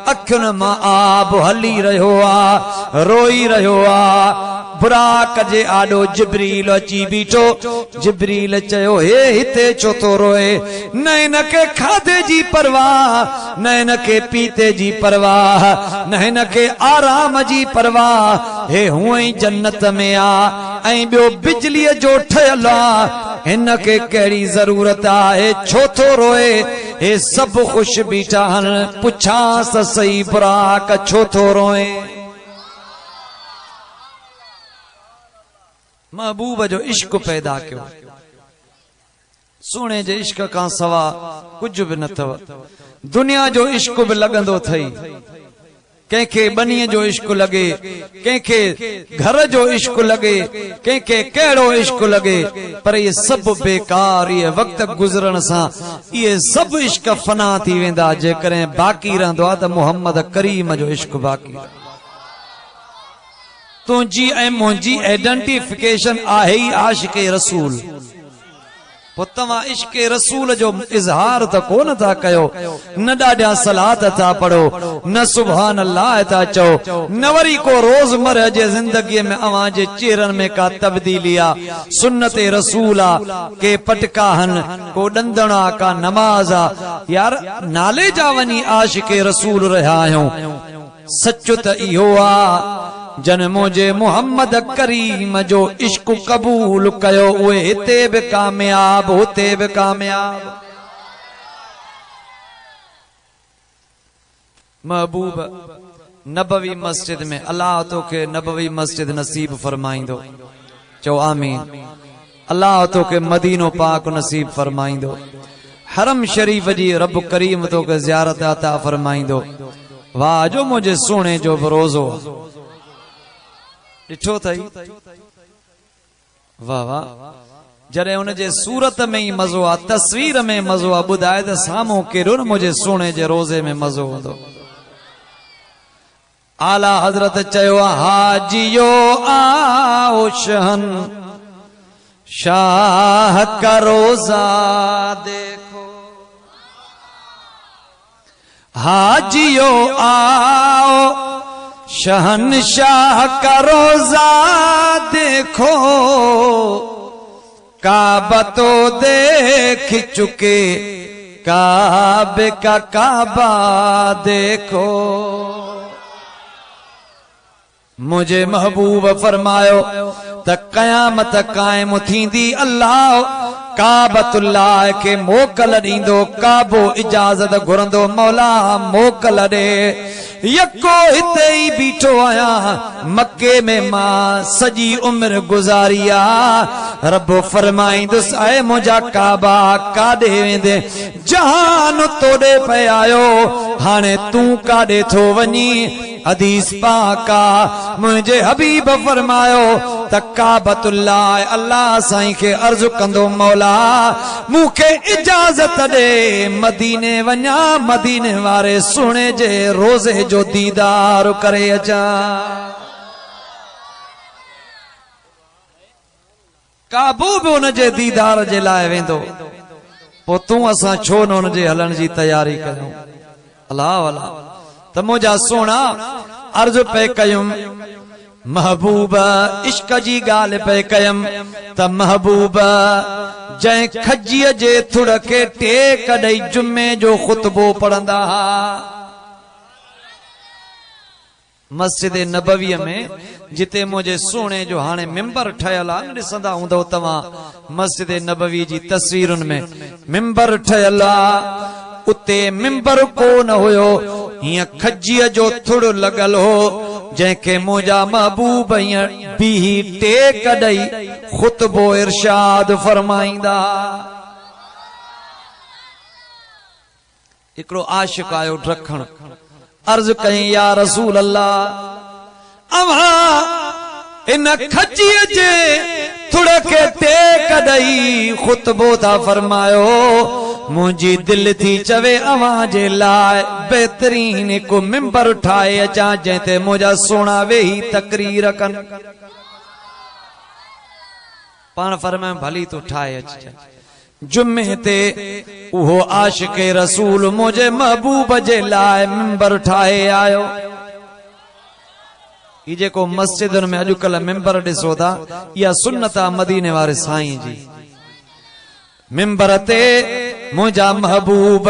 अखियुनि मां आब हली रहियो आ, रोई रहियो आ। बुराक जे आॾो जिब्रील अची बीठो। जिब्रील चयो हे हिते छो थो रोए? न हिन खे खाधे जी परवाह, न हिन खे पीते जी परवाह, न हिन खे आराम जी परवाह। हे हूअं ई जन्नत में आ ऐं ॿियो बिजलीअ जो ठहियल आ, हिन खे कहिड़ी ज़रूरत आहे, छो थो रोए? हे सभु ख़ुशि बीठा आहिनि, पुछांसि त सही बुराक छो थो रोए? महबूब जो इश्क पैदा कयो, सोने जे इश्क खां सवा कुझु बि न अथव। दुनिया जो इश्क बि लॻंदो अथई, कंहिंखे बनीअ जो इश्क लॻे, कंहिंखे घर जो इश्क लॻे, कंहिंखे कहिड़ो इश्क लॻे, पर इहे सभु बेकार। इहे वक़्त गुज़रण सां इहे सभु इश्क फना थी वेंदा। जेकॾहिं बाक़ी रहंदो आहे त मोहम्मद करीम जो इश्क बाक़ी। तुंहिंजी ऐं मुंहिंजी आइडेंटिफिकेशन आहे ई आशिक़े रसूल। पो तव्हां इश्क रसूल जो इज़हार त कोन था कयो, न ॾाढा सलात था पढ़ो, न सुभान अल्लाह था चओ, न वरी को रोज़मर्रा जे ज़िंदगीअ में अवां जे चेहरनि में का तब्दीली आ, सुन्नत रसूल आ, के पटकाहन को ॾंदणा का नमाज आ। यार नाले जा वञी आशिक रसूल रहिया आहियूं। सचो त इहो आ जन मुझे मोहम्मद करीम जो इश्क कबूल कयो, उहे हिते बि कामयाब, हुते बि कामयाब। महबूब नबवी मस्जिद में, अल्लाह तोखे नबवी मस्जिद नसीब फरमाइंदो, चो आमीन। अल्लाह तोखे मदीनो पाक नसीब फरमाइंदो, हरम शरीफ जी रब करीम तोखे ज़ियारत अता फरमाइंदो। वाह जो मुझे सोने जो रोज़ो ॾिठो थई, वाह वाह। जॾहिं उन जे सूरत में ई मज़ो आ, तस्वीर में मज़ो आ, ॿुधाए त साम्हूं केॾो न मुझे सोने जे रोज़े में मज़ो हूंदो। आला हज़रत चयो हाजियो आओ शहन शाह का रोज़ा देखो, हाजियो आओ शहनशाह का रोज़ा देखो, काबा तो देख चुके, काबे का काबा देखो। मुझे महबूब फरमायो त क़यामत कायम थींदी, अल्लाह काबतुल्लाह के मोकल ॾींदो, काबो इजाज़त घुरंदो, मौला मोकल ॾे। यको हिते ई बीठो आहियां, मक्के में मां सॼी उम्र गुज़ारी आ। रब फरमाईंदुसि ऐ मुंहिंजा काबा काॾे वेंदे, जहान तोड़े पे आयो, हाणे तूं काॾे थो वञी। हदीस पाका मुझे हबीब फरमायो त काबतुल्लाह अल्लाह साईं के अर्ज़ कंदो, मौला मूंखे इजाज़त दे मदीने वञा, मदीने वारे सुणे जे रोज़े जो दीदार करे अचां। काबू भी उन जे दीदार जे लाइ वेंदो, पो तूं असां छो न उन जे हलण जी तैयारी कयूं। अल्लाह अल्लाह। त मुझा सोना अर्ज पे कयुम, महबूब इश्क जी गाल पे कयम त महबूब जै खजीअ जे थुड़ के टेक ॾेई जुमे जो खुतबो पढ़ंदा हा। मस्जिद नबवी में जिते मुझे सोने जो हाणे मिंबर ठयल आ, ॾिसंदा हूंदव तव्हां मस्जिद नबवी जी तस्वीरुनि में मिंबर ठयल आ, उते मिंबर कोन हुयो, हिय खजीअ जो थुड़ लगल हो, जंहिंखे मुंहिंजा महबूब हीअं बीही टेक ॾेई खुतबो इरशाद फरमाईंदा। हिकिड़ो आशिक आयो ड्रखण, अर्ज कई या रसूल अल्लाह, अव्हां इन खजीअ जे थुड़ के टेक ॾेई खुतबो था फरमायो, मुझी दिल थी चवे अवां जे लाइ बेहतरीन को मिंबर ठाए अचां, जंहिंते मुंहिंजा सोना वेही तकरीर कन। पाण फरमाए भली तूं ठाए अच। जुमे ते उहो आशिक रसूल मुझे महबूब जे लाइ मिंबर ठाए आयो। ई जेको मस्जिदुनि में अॼुकल्ह मिंबर ॾिसो था, इहा सुन्नत आहे मदीने वारे साईं जी। मिंबर ते मुंहिंजा महबूब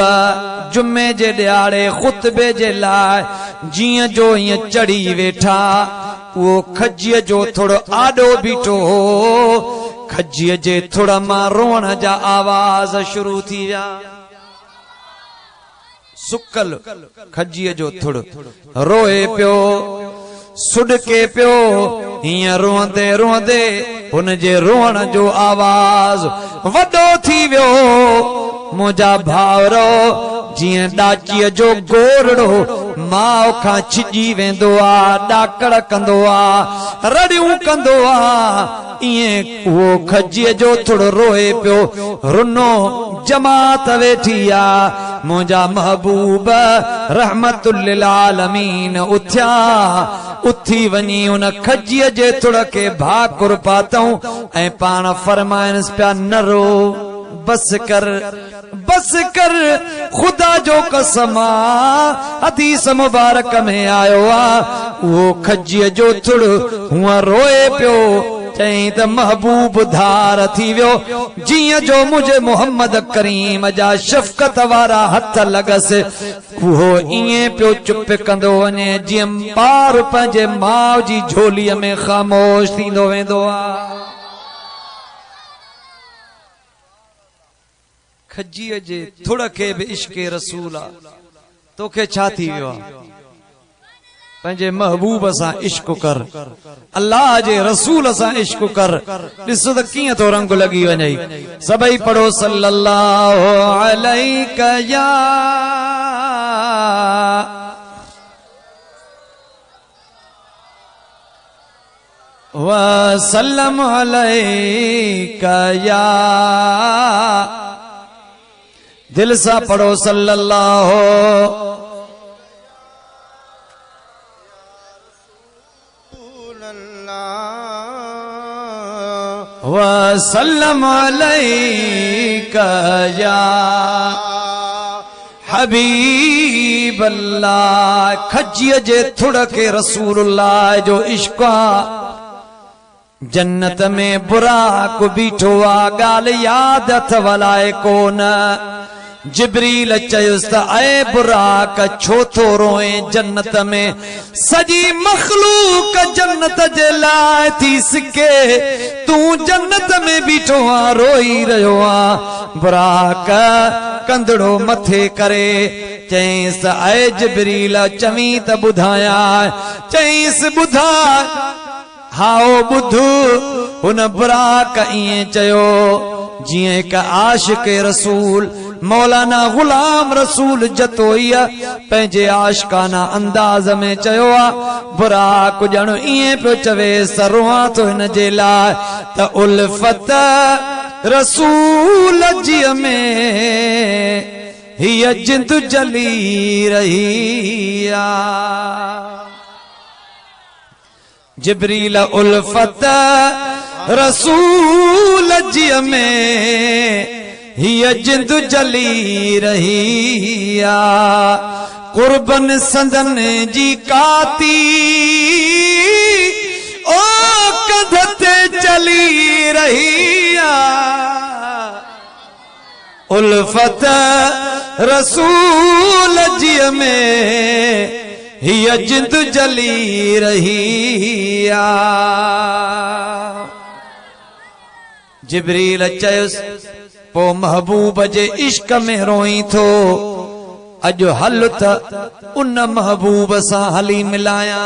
जुमे जे ॾियारे खुतबे जे लाइ जीअं जो हीअं चढ़ी वेठा, उहो खजीअ जो थोरो आॾो बीठो हो, खजीअ जे थुड़ मां रोअण जा आवाज़ शुरू थी विया। सुकल खजीअ जो थुड़ रोए पियो, सुडके पियो, हीअं रोअंदे रोअंदे हुन जे रोअण जो आवाज़ वॾो थी वियो। मुंहिंजा भाउरो जीअं ॾाचीअ जो गोरड़ो माउ खां छिॼी वेंदो आ, ॾाकड़ कंदो आ, रड़ियूं कंदो आ, ईअं उहो खजीअ जो थुड़ रोए पियो। रुनो जमात वेठी आ, मुंहिंजा महबूब रहमतुल्लिल आलमीन उथिया, उथी वञी उन खजीअ जे थुड़ के भाकुर पातऊं ऐं पाण फरमाइनसि पिया न रो, बस कर खुदा जो कसमा हदीस मुबारक में आयो आ वो खजीअ जो थुड़ हुआ रोए पियो चई त महबूब धार थी वियो जिया जो मुझे मोहम्मद करीम जा शफ़क़त वारा हथ लगस वो इए पियो चुप कंदो वने जिया ॿार पंहिंजे माउ जी झोलीअ में ख़ामोश थींदो वेंदो आ। खजीअ जे थुड़ खे बि इश्क़े रसूल आ तोखे छा थी वियो आ पंहिंजे महबूब सां इश्क कर अल्लाह जे रसूल सां इश्क कर ॾिस त कीअं तो रंग लॻी वञई। सभई पढ़ो सल्लल्लाहु अलैका या वसल्लम अलैका या दिल सा पढ़ो सल्लल्लाहु वसल्लम अलैका या हबीब अल्लाह। खजीअ जे थुड़ के रसूलुल्लाह जो इश्क़ आ जन्नत में बुराक बीठो आ ॻाल्हि यादि अथव लाए कोन। जिब्रील चयुसि त ऐ बुराक छो थो रोए जन्नत में सॼी मखलूक जन्नत जे लाइ थी सिके तूं जन्नत में बीठो आ रोई रहियो आ। बुराक कंदड़ो मथे करे चईंसि ऐ जिब्रील चवीं त ॿुधाया चईंसि ॿुधा हाओ ॿुधु हुन बुराक इएं चयो जिए हिक आशिक़ रसूल मौलाना गुलाम रसूल जतोईया पंहिंजे आशिकाना अंदाज में चयो आ। बुराक ॼण इएं पियो चवे सरुआ तो हिन जे लाइ त उल्फत रसूल जी में हीअ जिंद जली रही आ। जिब्रील उल्फत रसूल जी में हीअ जिंद जली रही आ। कुर्बन संदन जी काती ओ कंध ते चली रही आ। उल्फत रसूल जी में हीअ जिंद जली रही आ। जिब्रील चयुसि पो महबूब जे इश्क में रोई थो अज हल त उन महबूब सां हली मिलाया।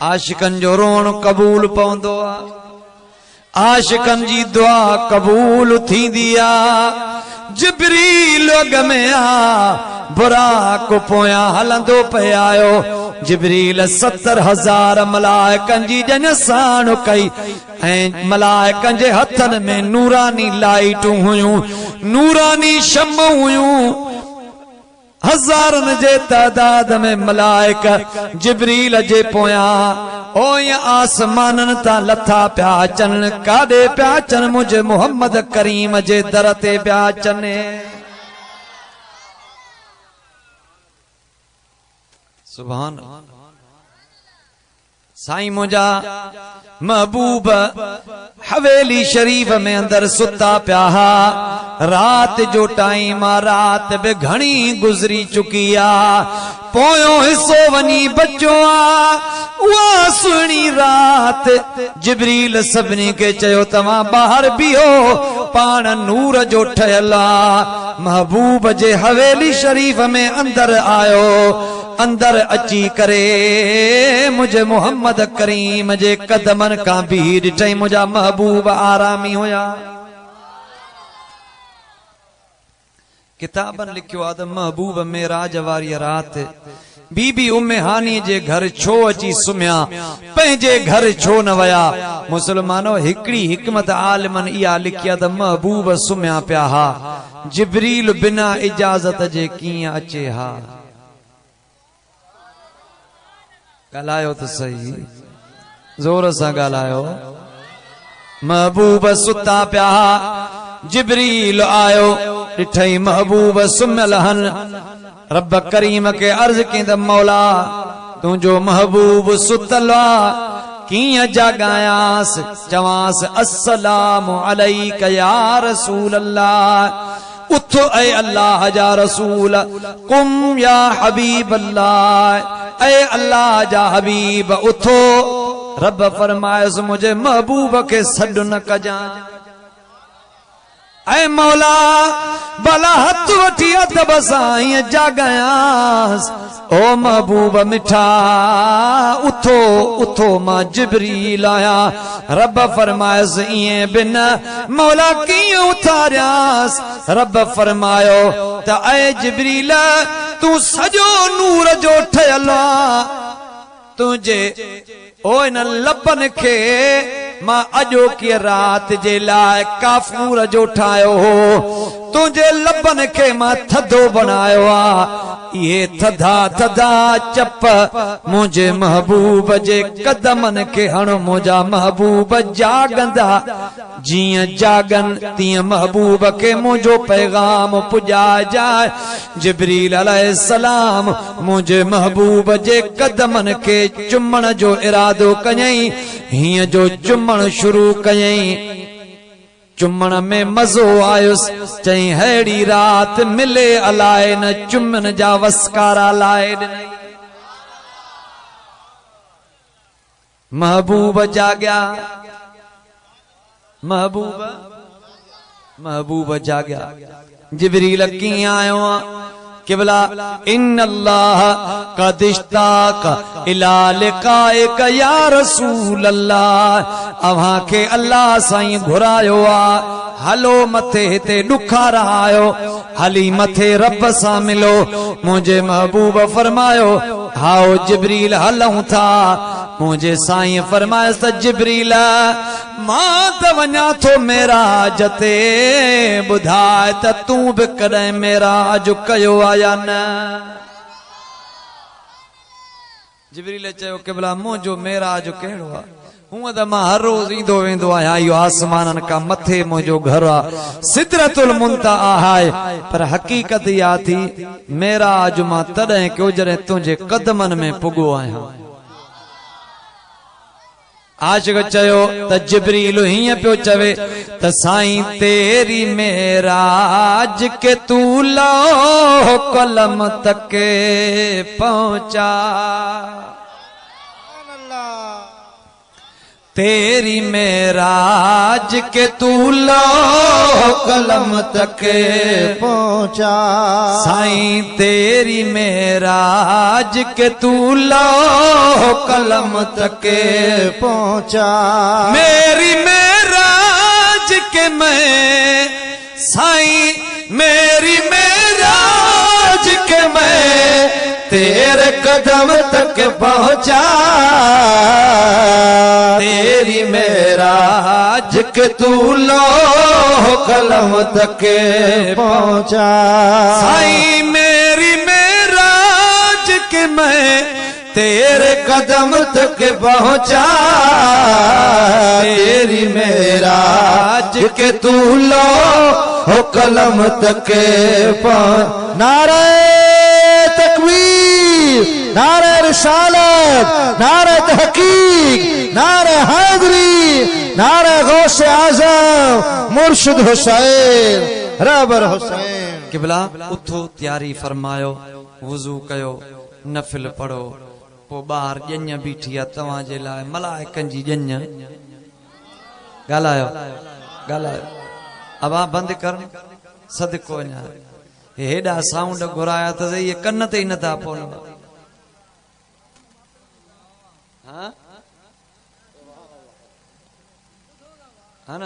आशिकन जो रोण कबूल पवंदो आ आशिकन जी दुआ कबूल थींदी आ। जिब्रील अग में आ बुराक पोया हलंदो पे आयो। जिब्रील 70,000 मलाइकन जी जन साण कई ऐं मलाइकन जे हथन में नूरानी लाइटूं हुयूं नूरानी शम हुयूं। हज़ारन जे तादाद में मलाइक जिब्रील जे पोया ओय आसमानन ता लथा प्या अचन काॾे प्या अचन मुझे मोहम्मद करीम जे दर ते प्या अचन। सुभान साईं मुझा महबूब हवेली शरीफ में अंदर सुता प्या रात जो टाइम आ रात बि घणी गुजरी चुकी आ। पोयो हिस्सो वनी बचो आ उहा सुहिणी रात। जिब्रील सभिनी के चयो तव्हां ॿाहिर बीहो पाण नूर जो ठहियल आ। महबूब जे हवेली शरीफ में अंदर आयो। अंदर अची करे मुझे मोहम्मद करीम जे कदमन का भी ॾिठई मुझा महबूब आरामी हुया। किताबन लिखियो आ त महबूब मेराज वारी रात बीबी उम्मे हानी जे घर छो अची सुम्या पंहिंजे घर छो न वया। मुसलमानो हिकड़ी हिकमत आलिमन इहा लिखी आ त महबूब सुम्या पिया हा जिब्रील बिना इजाजत जे कीअं अचे हा। ॻाल्हायो त सही जोर सां ॻाल्हायो। महबूब सुता पिया जिब्रील आयो ॾिठई महबूब सुम्हियल हन रब करीम के अर्ज कई त मौला तुंहिंजो महबूब सुतल आ कीअं जागायांस चवांस अस्सलामु अलैका या रसूल अल्लाह उथो ऐ अल्लाह जा रसूल कुम या हबीब अल्लाह ऐ अल्लाह जा हबीब उथो रब फरमायस मुझे महबूब के सॾु न कजां ऐ मौला भला हथ वठी अदब सां ईअं जागायांस ओ महबूब मिठा उथो उथो मां जिब्रील आया रब फरमायस ईअं बि न मौला कीअं उथारियांस रब फरमायो त ऐ जिब्रील तूं सॼो नूर जो ठहियल आ तुंहिंजे ओ इन लबन खे मां अॼोकी रात जे लाइ काफूर जो ठाहियो हो तुंहिंजे लबन खे मां थधो बनायो आ ये थधा थधा चप मुझे महबूब जे कदमन के हण मुझा महबूब जागंदा जियां जागन तीअं महबूब के मुझो पैगाम पुॼाए जाए जिब्रील अलैहिस्सलाम मुझे महबूब जे कदमन के चुमण जो इरादो कयई हीअं जो चुमण शुरू कयई चुमण में मज़ो आयुस चई हेड़ी रात मिले अलाए न चुमन जा वसकारा लाए महबूब जाग्या महबूब जाग्या जिब्रील कीअं आयो आ किबला इन्नल्लाह कद इश्ताक इला लिकाइक या रसूल अल्लाह अव्हां के अल्लाह साईं घुरायो आ हलो मथे हिते ॾुखार आयो हली मथे रब सां मिलो मुझे महबूब फरमायो हाओ जिब्रील हलऊं था मुझे साईं फरमायस त जिब्रील मां त वञा थो मेराज ते ॿुधाए त तूं बि कॾहिं मेराज कयो आ या न जिब्रील चयो किबला मुंहिंजो मेराज कहिड़ो आ हूअं त मां हर रोज ईंदो वेंदो आहियां इहो आसमाननि खां मथे मुंहिंजो घर आहे सिदरतुल मुंतहा आहे पर हक़ीक़त इहा थी मेराज मां तॾहिं कयो जॾहिं तुंहिंजे कदमनि में पुॻो आहियां आशिक चयो त जिब्रील हीअं पियो चवे त साईं तेरी मेराज के तू लो कलम तक पहुंचा तेरी मेराज के तू लो कलम तक पहुंचा साईं तेरी मेराज के तू लो कलम तक पहुंचा मेरी मेराज के मैं साईं मेरी मेराज के मैं तेरे कदम तक पहुंचा तेरी मेराज के तू लो कलम तक पहुंचा साईं मेरी मेराज के मैं तेरे कदम तक पहुंचा तेरी मेराज के तू लो कलम तक नारे तकबीर नारे रिसालत नारे तहकीक नारे हैदरी नारे गौसे आजम मुर्शिद हुसैन रबर हुसैन किबला उथो तैयारी फरमायो वुजू कयो नफिल पढ़ो पो बाहर जन्य बीठी आ तवां जे लाइ मलाइकन जी जन्य गालायो अब बंद कर सदको अञा हेॾा साउंड घुराया त ये कन ते ही नथा पवनि हा न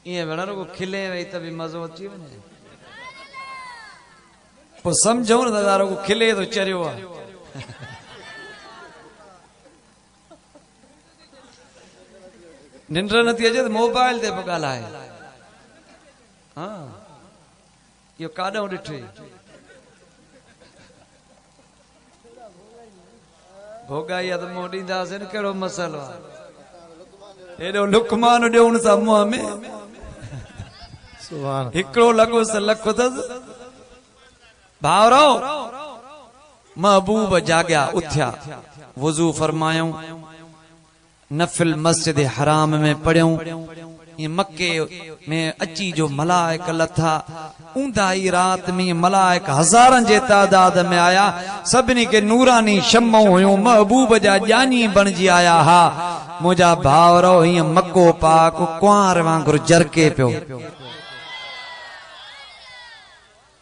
ईअं भेण रुगो खिले वई त बि मज़ो अची वञे पोइ सम्झो न दादा रुगो खिले तो चरियो आहे निंड नथी अचे त मोबाइल ते पियो ॻाल्हाए हा इहो काॾो ॾिठे भोगाई त मोड़ी दासे न केड़ो मसलो एडो लुकमान ॾियो उन सां मुंह में सुभान हिकड़ो लगो से लख दस भावरो महबूब जाग्या उथया वजू फरमायूं नफिल मस्जिद हराम में पढ़ियूं ये मक्के में अची जो मलाइक लथा ऊंदाई रात में मलाइक हजारन जे तादाद में आया सभिनी के नूरानी शम्मो हुयो महबूब जा जानी बणजी आया हा मुझा भावरो ही मक्को पाक कुआर वांगुर जरके पियो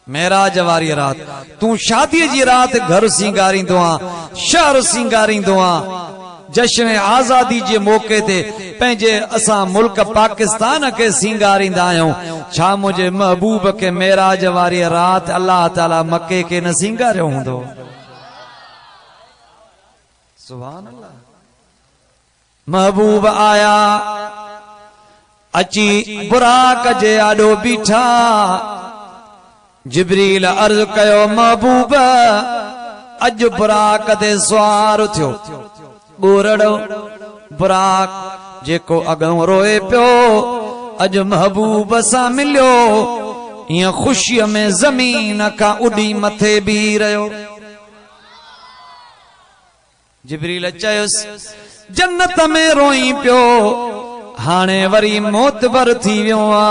मेराज वारी रात तू शादी जी रात घर सिंगारींदो आ शहर सिंगारींदो आ जश्न आजादी जे मौके ते पंहिंजे असां मुल्क पाकिस्तान के सिंगारींदा आहियूं छा मुझे महबूब के मेराज वारी रात अल्लाह ताला मक्के के न सिंगारियो हूंदो सुभान अल्लाह महबूब आया अची बुराक जे आडो बीठा जिब्रील अर्ज कयो महबूब अज बुराक ते सवार थियो ॿोरड़ो बुराक जेको अॻों रोए पियो अज महबूब सां मिलियो हीअं ख़ुशीअ में ज़मीन खां उॾी मथे बीह रहियो जिब्रील चयुसि जन्नत में रोई पियो हाणे वरी मोतबर थी वियो आ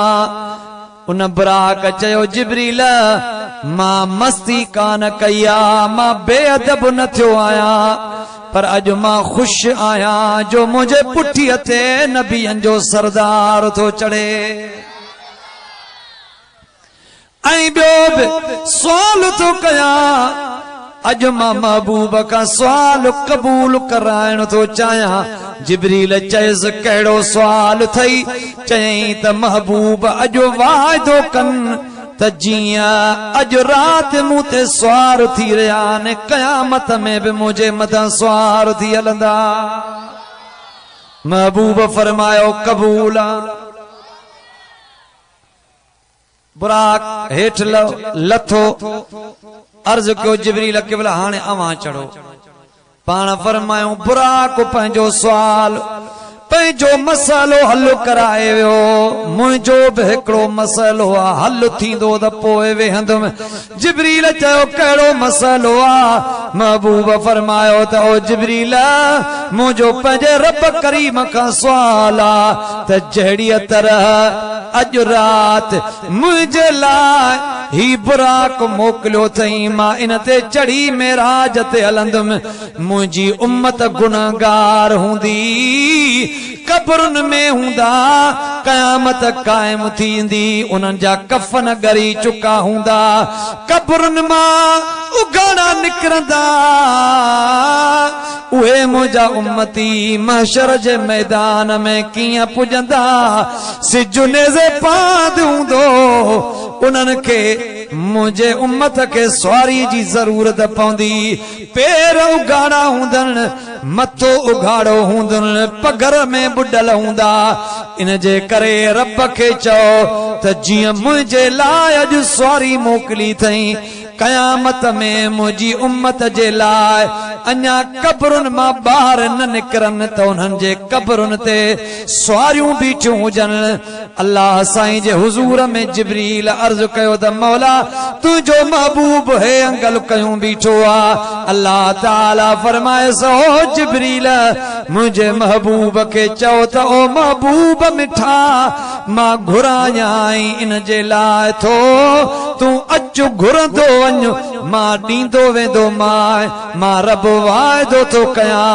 उन बुराक चयो जिब्रील मां मस्ती कान कई आ मां बेअदब न थियो आहियां पर अज मां खुश आहियां जो मुझे पुठीअ ते नबियन जो सरदार थो चढ़े ऐं ॿियो बि सुवाल थो कयां अज मां महबूब का सवाल कबूल कराइण थो चाहियां जिब्रील चयसि कहिड़ो सवाल थई चयई त महबूब अॼु वाइदो कनि त जीअं अॼु राति मूं ते सवार थी रहिया आहिनि क़यामत में बि मुंहिंजे मथां सवार थी हलंदा महबूब फरमायो कबूल बुराक हेठ लथो अर्ज कयो जिब्रील क़िबला हाणे अवां चढ़ो पाण फरमायूं बुराक पंहिंजो सवाल पंहिंजो मसलो हल कराए वियो मुंहिंजो बि हिकिड़ो मसलो आ हल थींदो त पोइ वेहंदुमि जिब्रील चयो कहिड़ो मसलो आ महबूब फरमायो त ओ जिब्रील मुंहिंजो पंहिंजे रब करीम खां सवाल आ त जहिड़ीअ तरह अॼु राति मुंहिंजे लाइ ही बुराक मोकिलियो अथई मां इन ते चढ़ी मेराज ते हलंदुमि मुंहिंजी उम्मत गुनहगार हूंदी कब्रुनि में हूंदा क़यामत कायम थींदी उन्हनि जा कफन ॻरी चुका हूंदा कब्रुनि मां उघाड़ा निकिरंदा उहे मुंहिंजा उम्मती महशर जे मैदान में कीअं पुॼंदा सिजु नेज़े पांद हूंदो उन्हनि खे मुंहिंजे उम्मत खे सवारी जी ज़रूरत पवंदी पेर उघाड़ा हूंदनि मथो उघाड़ो हूंदनि पगर में बुॾल हूंदा इन जे करे रब खे चओ त जीअं मुंहिंजे लाइ अॼु सवारी मोकिली अथई क़यामत में मुंहिंजी उम्मत जे लाइ अञा कब्रुनि मां ॿाहिरि न निकिरनि त उन्हनि जे कब्रुनि ते सवारियूं बीठियूं हुजनि अल्लाह साईं जे हुज़ूर में जिब्रील अर्ज़ कयो त मौला तुंहिंजो महबूब हे अंगल कयूं बीठो आ अल्लाह ताला फरमायसि ओ जिब्रील मुंहिंजे महबूब खे चओ त ओ महबूब मिठा मां घुरायाई इन जे लाइ थो तूं अचु घुरंदो वञ मां ॾींदो वेंदो मां रब वाइदो थो कयां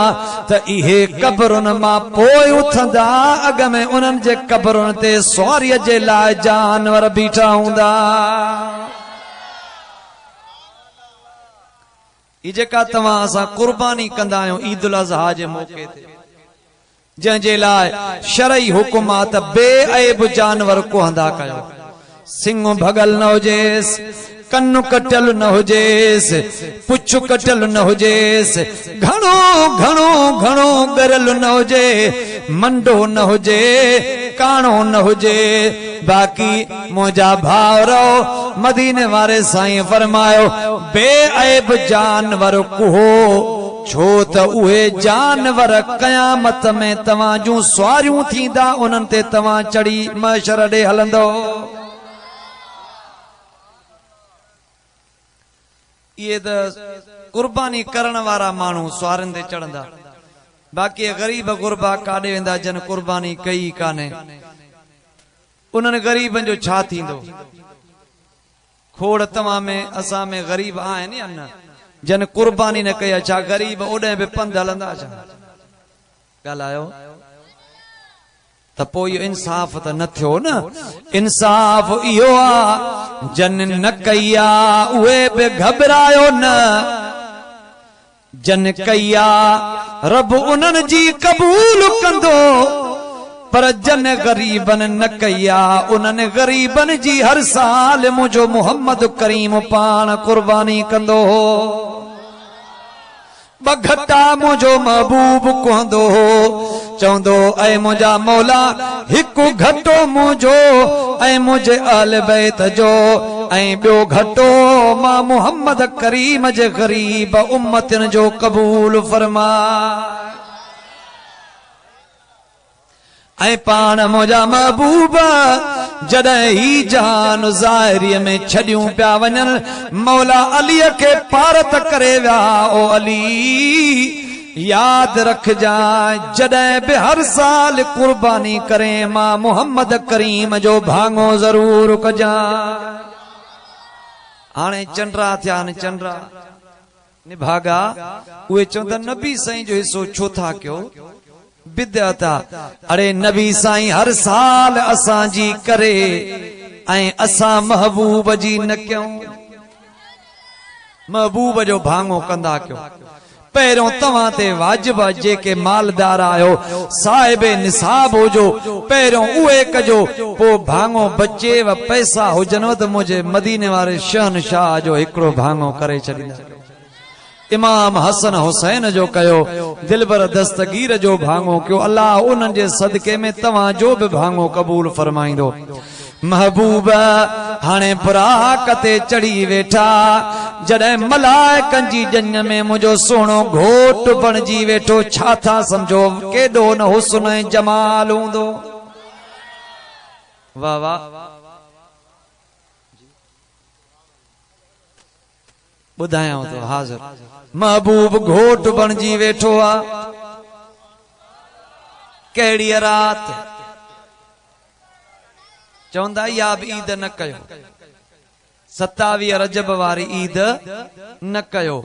त इहे कब्रुनि मां पोइ उथंदा अॻ में उन्हनि जे कब्रुनि ते सवारीअ जे लाइ जानवर बीठा हूंदा ई जेका तव्हां असां कुर्बानी कंदा आहियूं ईद उल अज़हा जे मौके ते जंहिंजे लाइ शरई हुकुमात बेअब जानवर को हंदा कयो सिंग भगल न हुजेसि कन्नु कटियल न हुजेसि पुछ कटियल न हुजेसि घणो घणो घणो गरियल न हुजे मंडो न हुजे काणो न हुजे बाक़ी मुंहिंजा भाउरो मदीने वारे साईं फरमायो बेअब जानवर कुहो छो त उहे जानवर क़यामत में तव्हां जूं सवारियूं थींदा उन्हनि ते तव्हां चढ़ी महशर ॾे हलंदो। इहे त कुर्बानी करण वारा माण्हू सवारनि ते चढ़ंदा, बाक़ी ग़रीब गुरबा काॾे वेंदा जन कुर्बानी कई कान्हे। उन्हनि ग़रीबनि जो छा थींदो? खोड़ तव्हां में असां में ग़रीब आहिनि या न? जन कुर्बानी न कई, छा ग़रीब ओॾे बि पंधु हलंदा? छा ॻाल्हायो? त पोइ इहो इंसाफ़ त न थियो न। इंसाफ़ इहो आहे जन न कई आहे उहे बि घबरायो न, जन कई आहे रब उन्हनि जी क़बूल कंदो, पर जन ग़रीबन न कई आहे उन्हनि ग़रीबन जी हर साल मुंहिंजो मोहम्मद करीम पाण कुर्बानी कंदो हो। बघटा मुंहिंजो महबूब कहंदो हो, चवंदो ऐ मुंहिंजा मौला हिकु घटो मुंहिंजो ऐं मुंहिंजे अहल बैत जो ऐं ॿियो घटो मां मोहम्मद करीम जे ग़रीब उम्मतन जो क़बूल फरमा। ऐं पाण मुंहिंजा महबूब जॾहिं ही जान ज़ाहिरीअ में छॾियूं पिया वञनि, मौला अलीअ खे पारत करे विया, ओ अली याद रखजांइ जॾहिं बि हर साल कुर्बानी करे मां मोहम्मद करीम जो भाङो ज़रूर कजांइ। हाणे चंडरा थिया आहिनि, चंडरा निभागा, उहे चवंदा नबी साईं जो हिसो छो था कयो? बिदअत आहे। अड़े नबी साईं हर साल असांजी करे ऐं असां महबूब जी न कयूं। महबूब जो भाङो कंदा कयो। पहिरियों तव्हां ते वाजिब जेके मालदार आहियो, साहिब निसाब हुजो, पहिरियों उहे कजो, पोइ भाङो बचेव पैसा हुजनव त मुंहिंजे मदीने वारे शहनशाह जो हिकिड़ो भाङो करे छॾींदा। इमाम हसन हुसैन जो कयो, दिलबर दस्तगीर जो भाङो कयो। अल्लाह उन्हनि जे सदके में तव्हां जो बि भाङो क़बूल फरमाईंदो। महबूब हाणे बुराक ते चढ़ी वेठा, जॾहिं मलाइकनि जी ॼञ में मुंहिंजो सुहिणो घोट बणिजी वेठो, छा था सम्झो केॾो न हुस्न ऐं जमाल हूंदो। वाह वाह, ॿुधायांव थो हाज़िर। महबूब घोट बणिजी वेठो आहे। कहिड़ी रात चवंदा या बि ईद न कयो, 27 रजब वारी ईद न कयो,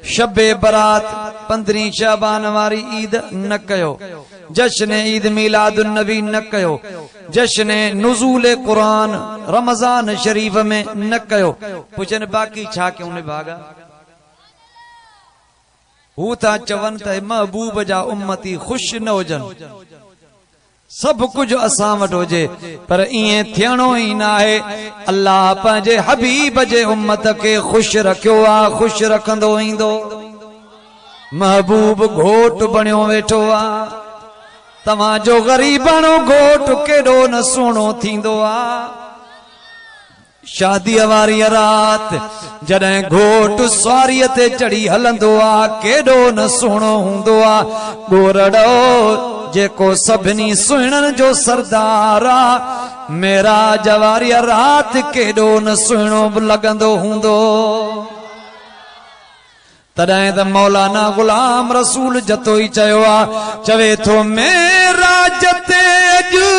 शबे बरात 15 शाबान वारी ईद न कयो, जश्न ईद मिलादुन नबी न कयो, जश्न नुज़ूल कुरान रमजान शरीफ में न कयो। पुछनि बाक़ी छा क्यों निभागा? हू था चवनि त महबूब जा उम्मती ख़ुशि न हुजनि, सब कुछ असां वटि हुजे, पर ईअं थियणो ई न आहे। अल्लाह पंहिंजे हबीब जे उम्मत खे ख़ुशि रखियो आहे, ख़ुशि रखंदो ईंदो। महबूब घोट बणियो वेठो आहे। तव्हांजो ग़रीबाणो घोट केॾो न सुहिणो थींदो आहे। शादीअ वारी रात जॾहिं घोट सवारीअ ते चढ़ी हलंदो आहे, केॾो न सुहिणो हूंदो आहे। ॻोरड़ो जेको सभिनी सुहिणनि जो सरदार आहे, मेराज वारी रात केॾो न सुहिणो लॻंदो हूंदो। तॾहिं त मौलाना गुलाम रसूल जतो ई चयो आहे, चवे थो मेराज ते अॼु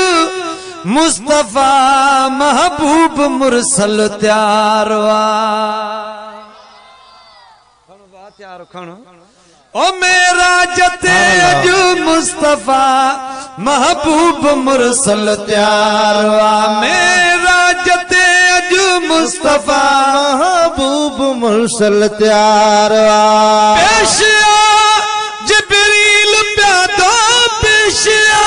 मुस्तफा महबूब मुरसल तैयार ओ मेराज ते अॼु मुस्तफा महबूब मुरसल तैयार मेराज ते अॼु मुस्तफा महबूब मुरसल तैयार पेशिया जिब्रील प्यादो, पेशिया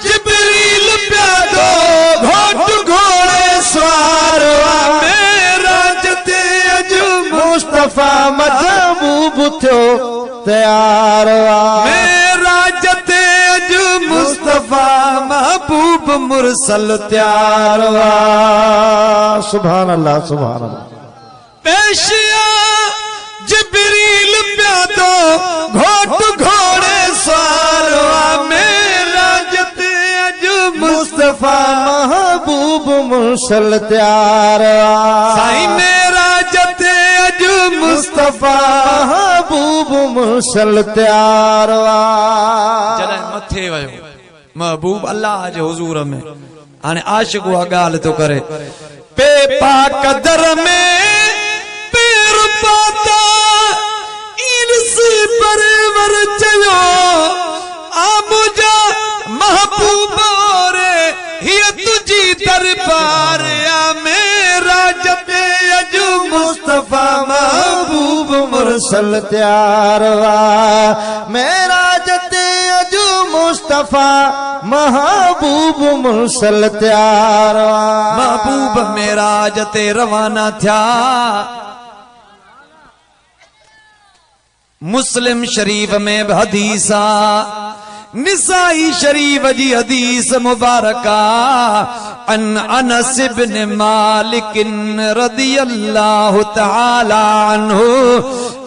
जिब्रील प्यादो, घोट घोड़े सवार मेराज ते अॼु मुस्तफा महबूब थियो तैयार मेराज ते अॼु मुस्तफा महबूब मुरसल तैयार सुभान अल्लाह सुभान अल्लाह। पेशिया जिब्रील प्या तो घोट घोड़े सारवा मेरा जते अज मुस्तफा महबूब मुर्सल त्यार साईं मेरा जते अज मुस्तफा महबूब मुर्सल त्यार जॾहिं मथे वयो महबूब अल्लाह जे हुजूर में हाणे आशिक उहा ॻाल्हि थो करे पे पाक दर में पैर पाता इर्स परवर चयो आ मुझा महबूब रे हिय तुझी दरबार आ मेरा जते अज मुस्तफा महबूब मुर्सल त्यार मेरा जते अजू मुस्तफा महबूब मुर्सल त्यार महबूब मेरा जते रवाना थिया मुस्लिम शरीफ में हदीसा निसाई शरीफ जी हदीस मुबारका अन अनस इब्न मालिक रदियल्लाहु तआला अन्हु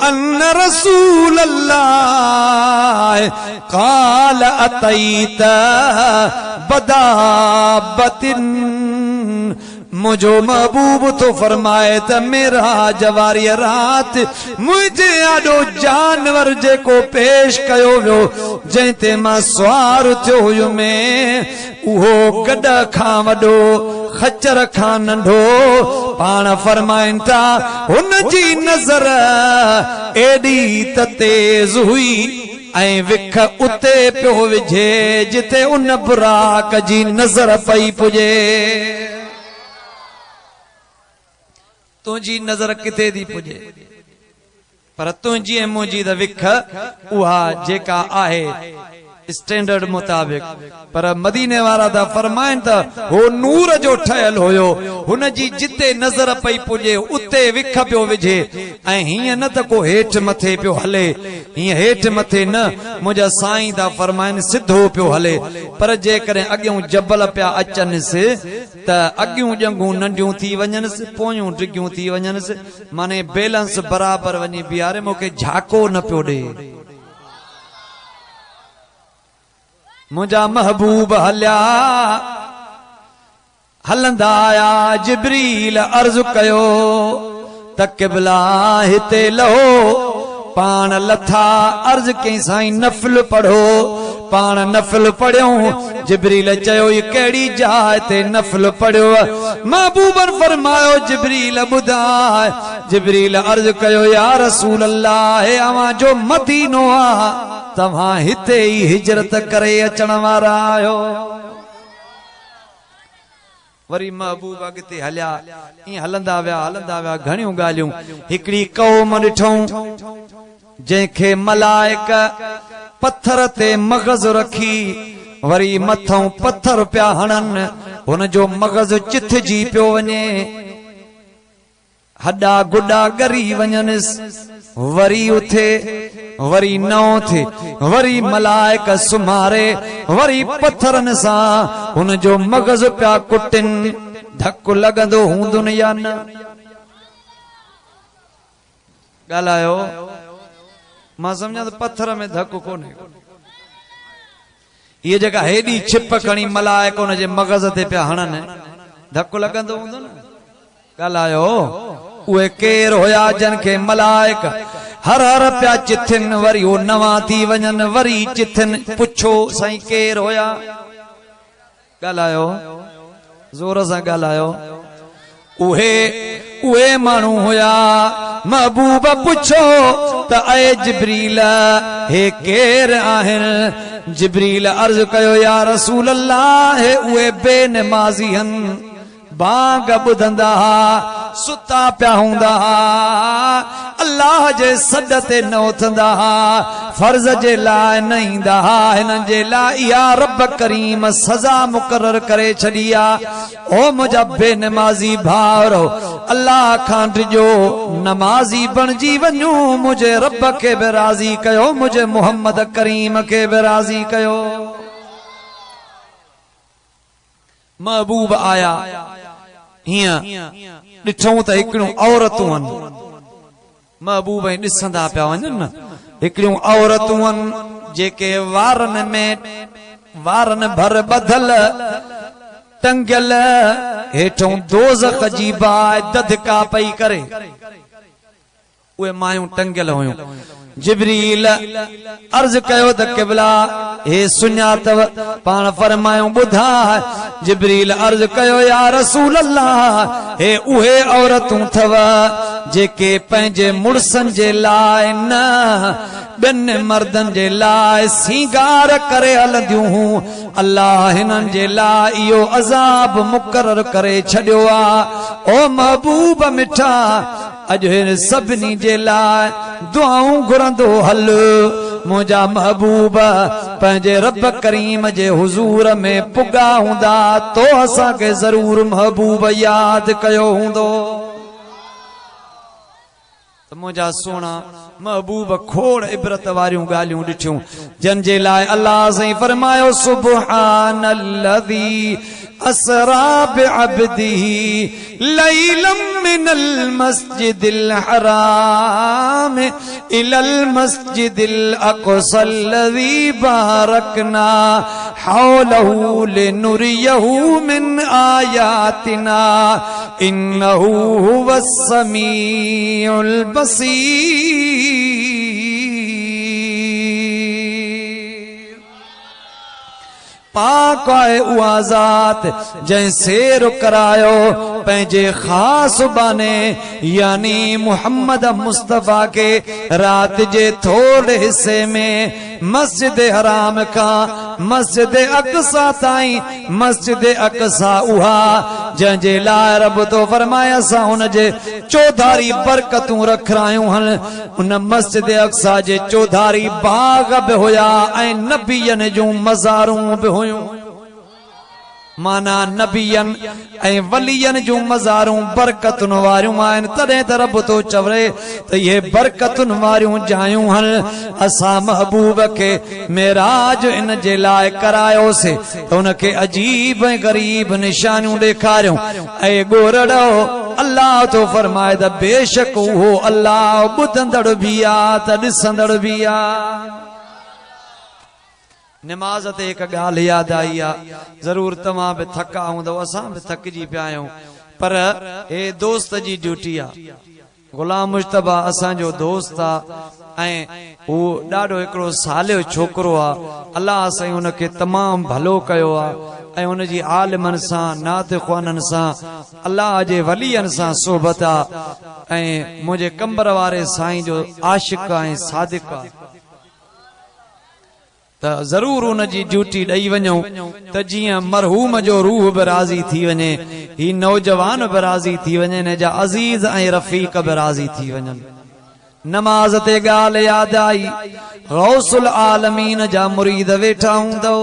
अन रसूल अल्लाह क़ाल अतैत बदाबतिन मुझो महबूब तो फरमाए त मेरा जवारी रात मुझे आडो जानवर जे को पेश कयो वियो जंहिंते मां सवार थियो हुयो में उहो गॾ खां वॾो खच्चर खां नंढो पाण फरमाइनि था हुन जी नज़र एॾी त तेज हुई ऐं विख उते पियो विझे जिते उन बुराक जी नज़र पई पुॼे तुझी नजर किथे थी पुॼे पर तुझी ऐं मुंहिंजी त विख उहा जेका आहे स्टैंडर्ड मुताबिक पर मदीने वारा था फरमाइनि त हो नूर जो ठहियल हुयो हुन जी जिते नज़र पई पुॼे उते विख पियो विझे ऐं हीअं न त को हेठि मथे पियो हले हीअं हेठि मथे न मुंहिंजा साईं था फरमाइनि सिधो पियो हले पर जेकॾहिं अॻियूं जबल पिया अचनिसि त अॻियूं ॼंगूं नंढियूं थी वञनिसि पोयूं डिघियूं थी वञनिसि माने बैलेंस बराबरि वञी बीहारे मूंखे झाको न पियो ॾे मुझा महबूब हलिया हलंदा आया जिब्रील अर्ज़ कयो त क़िबला हिते लहो पाण लथा अर्ज़ कई साईं नफ़िल पढ़ो पाण नफ़िल पढ़ियो जिब्रील चयो ये कहिड़ी जाइ ते नफ़िल पढ़ियो महबूबन फरमायो जिब्रील ॿुधाए जिब्रील अर्ज़ कयो या रसूल अल्लाह हे अवां जो मदीनो आ तव्हां हिते ई हिजरत करे अचण वारा आहियो वरी महबूब अॻिते हलिया ईअं हलंदा विया घणियूं ॻाल्हियूं हिकिड़ी क़ौम ॾिठूं जंहिंखे मलाइक पत्थर ते मग़ज़ रखी वरी मथां पत्थर पिया हणनि हुन जो मग़ज़ चिथजी पियो वञे हॾा गुॾा ॻरी वञनिसि वरी उथे वरी नओं थे वरी मलाइक सुमारे वरी पत्थरनि सां हुन जो मग़ज़ पिया कुटिन धक लॻंदो हूंदुनि या न ॻाल्हायो मां सम्झां त पत्थर में धक कोन्हे ये जगह हेडी छिप खणी मलाइक हुन जे मग़ज़ ते पिया हणनि धक लॻंदो हूंदो न ॻाल्हायो उहे केर हुया जन खे मलाइक हर हर पिया चिथिन वरी हो नवा थी वञनि वरी चिथिन पुछो साईं केर हुया ॻाल्हायो ज़ोर सां ॻाल्हायो उहे माण्हू हुया महबूब पुछो त अए जिब्रील हे केर आहिनि जिब्रील अर्ज़ कयो या रसूल अल्लाह हे उहे बेनमाज़ी हन बांग ॿुधंदा हा सुता पिया हूंदा हा अल्लाह जे सॾ ते न उथंदा हा फर्ज़ जे लाइ न ईंदा हा हिननि जे लाइ इहा रब करीम सज़ा मुक़रर करे छॾी आहे ओ मुंहिंजा बेनमाज़ी भाउरो अल्लाह खां डिॼो नमाज़ी बणिजी वञो मुंहिंजे रब खे बि राज़ी कयो मुंहिंजे मोहम्मद करीम खे बि राज़ी कयो महबूब आया हीअं ॾिठूं त हिकिड़ियूं औरतूं आहिनि महबूब ॾिसंदा पिया वञनि न हिकिड़ियूं औरतूं जेके वारनि भर ॿधल टंगियल हेठों दोज़ख जी बाहि ददका पई करे उहे मायूं टंगियल हुयूं जिब्रील अर्ज कयो त क़िबला हे सुञातव पाण फरमायूं ॿुधा जिब्रील अर्ज कयो या रसूल अल्लाह हे उहे औरतूं थव जेके पंहिंजे मुड़सनि जे लाइ न ॿियनि मर्दनि जे लाइ सींगार करे हलंदियूं अल्लाह हिननि जे लाइ इहो अज़ाब मुक़रर करे छॾियो आहे ओ महबूब मिठा अॼु हिन सभिनी जे लाइ दुआऊं घुरंदो हल मुंहिंजा महबूब पंहिंजे रब करीम जे हुज़ूर में पुॻा हूंदा तो असांखे ज़रूर महबूब यादि कयो हूंदो त मुंहिंजा सोना महबूब खोड़ इबरत वारियूं ॻाल्हियूं ॾिठियूं जन जे लाइ अल्लाह साईं फरमायो सुब्हानल्लज़ी असरा बिअब्दिही लैलम मिनल मस्जिदिल हराम इलल मस्जिदिल अक़सल्लज़ी बारकना हौलहू लिनुरियहू मिन आयातिना इन्नहू हुवस समीउल बसीर पाक आहे उहा ज़ात जंहिं सेर करायो पंहिंजे ख़ासि बाने यानी मुहम्मद मुस्तफ़ा के रात जे थोड़े हिस्से में मस्जिद हराम खां मस्जिद अक़सा ताईं मस्जिद अक़सा उहा जंहिंजे लाइ रब तो फरमाए असां हुन जे चौधारी बरकतूं रखरायूं हन उन मस्जिद अक़सा जे चौधारी बाग बि हुया ऐं नबियनि जूं मज़ारूं बि हुयूं माना नबियन ऐं वलियन जूं मज़ारूं बरकतुन वारियूं आहिनि तॾहिं त रब तो चवे त इहे बरकतुन वारियूं जायूं हन असां महबूब खे मेराज इन जे लाइ करायोसीं त उनखे अजीब ऐं गरीब निशानियूं ॾेखारियूं ऐं ॻोरड़ो अल्लाह तो फरमाए त बेशक उहो अल्लाह ॿुधंदड़ बि आहे त ॾिसंदड़ बि आहे नमाज ते एक ॻाल्हि यादि आई आहे ज़रूर तव्हां बि थका हूंदव असां बि थकिजी पिया आहियूं पर हे दोस्त जी ड्यूटी आहे गुलाम मुश्तबा असांजो दोस्त आहे ऐं हू ॾाढो हिकिड़ो सालियो छोकिरो आहे अल्लाह साईं हुनखे तमामु भलो कयो आहे ऐं हुनजी आलिमनि सां नात ख़्वाननि सां अल्लाह जे वलीअनि सां सोबत आहे ऐं मुंहिंजे कंबर वारे साईं जो आशिक़ ऐं सादिक आहे त ज़रूर उन जी ड्यूटी ॾेई वञूं त जीअं मरहूम जो रूह बि राज़ी थी वञे ही नौजवान बि राज़ी थी वञे हिन जा अज़ीज़ ऐं रफ़ीक बि राज़ी थी वञनि नमाज़ ते ॻाल्हि यादि आई गौसुल आलमीन जा मुरीद वेठा हूंदव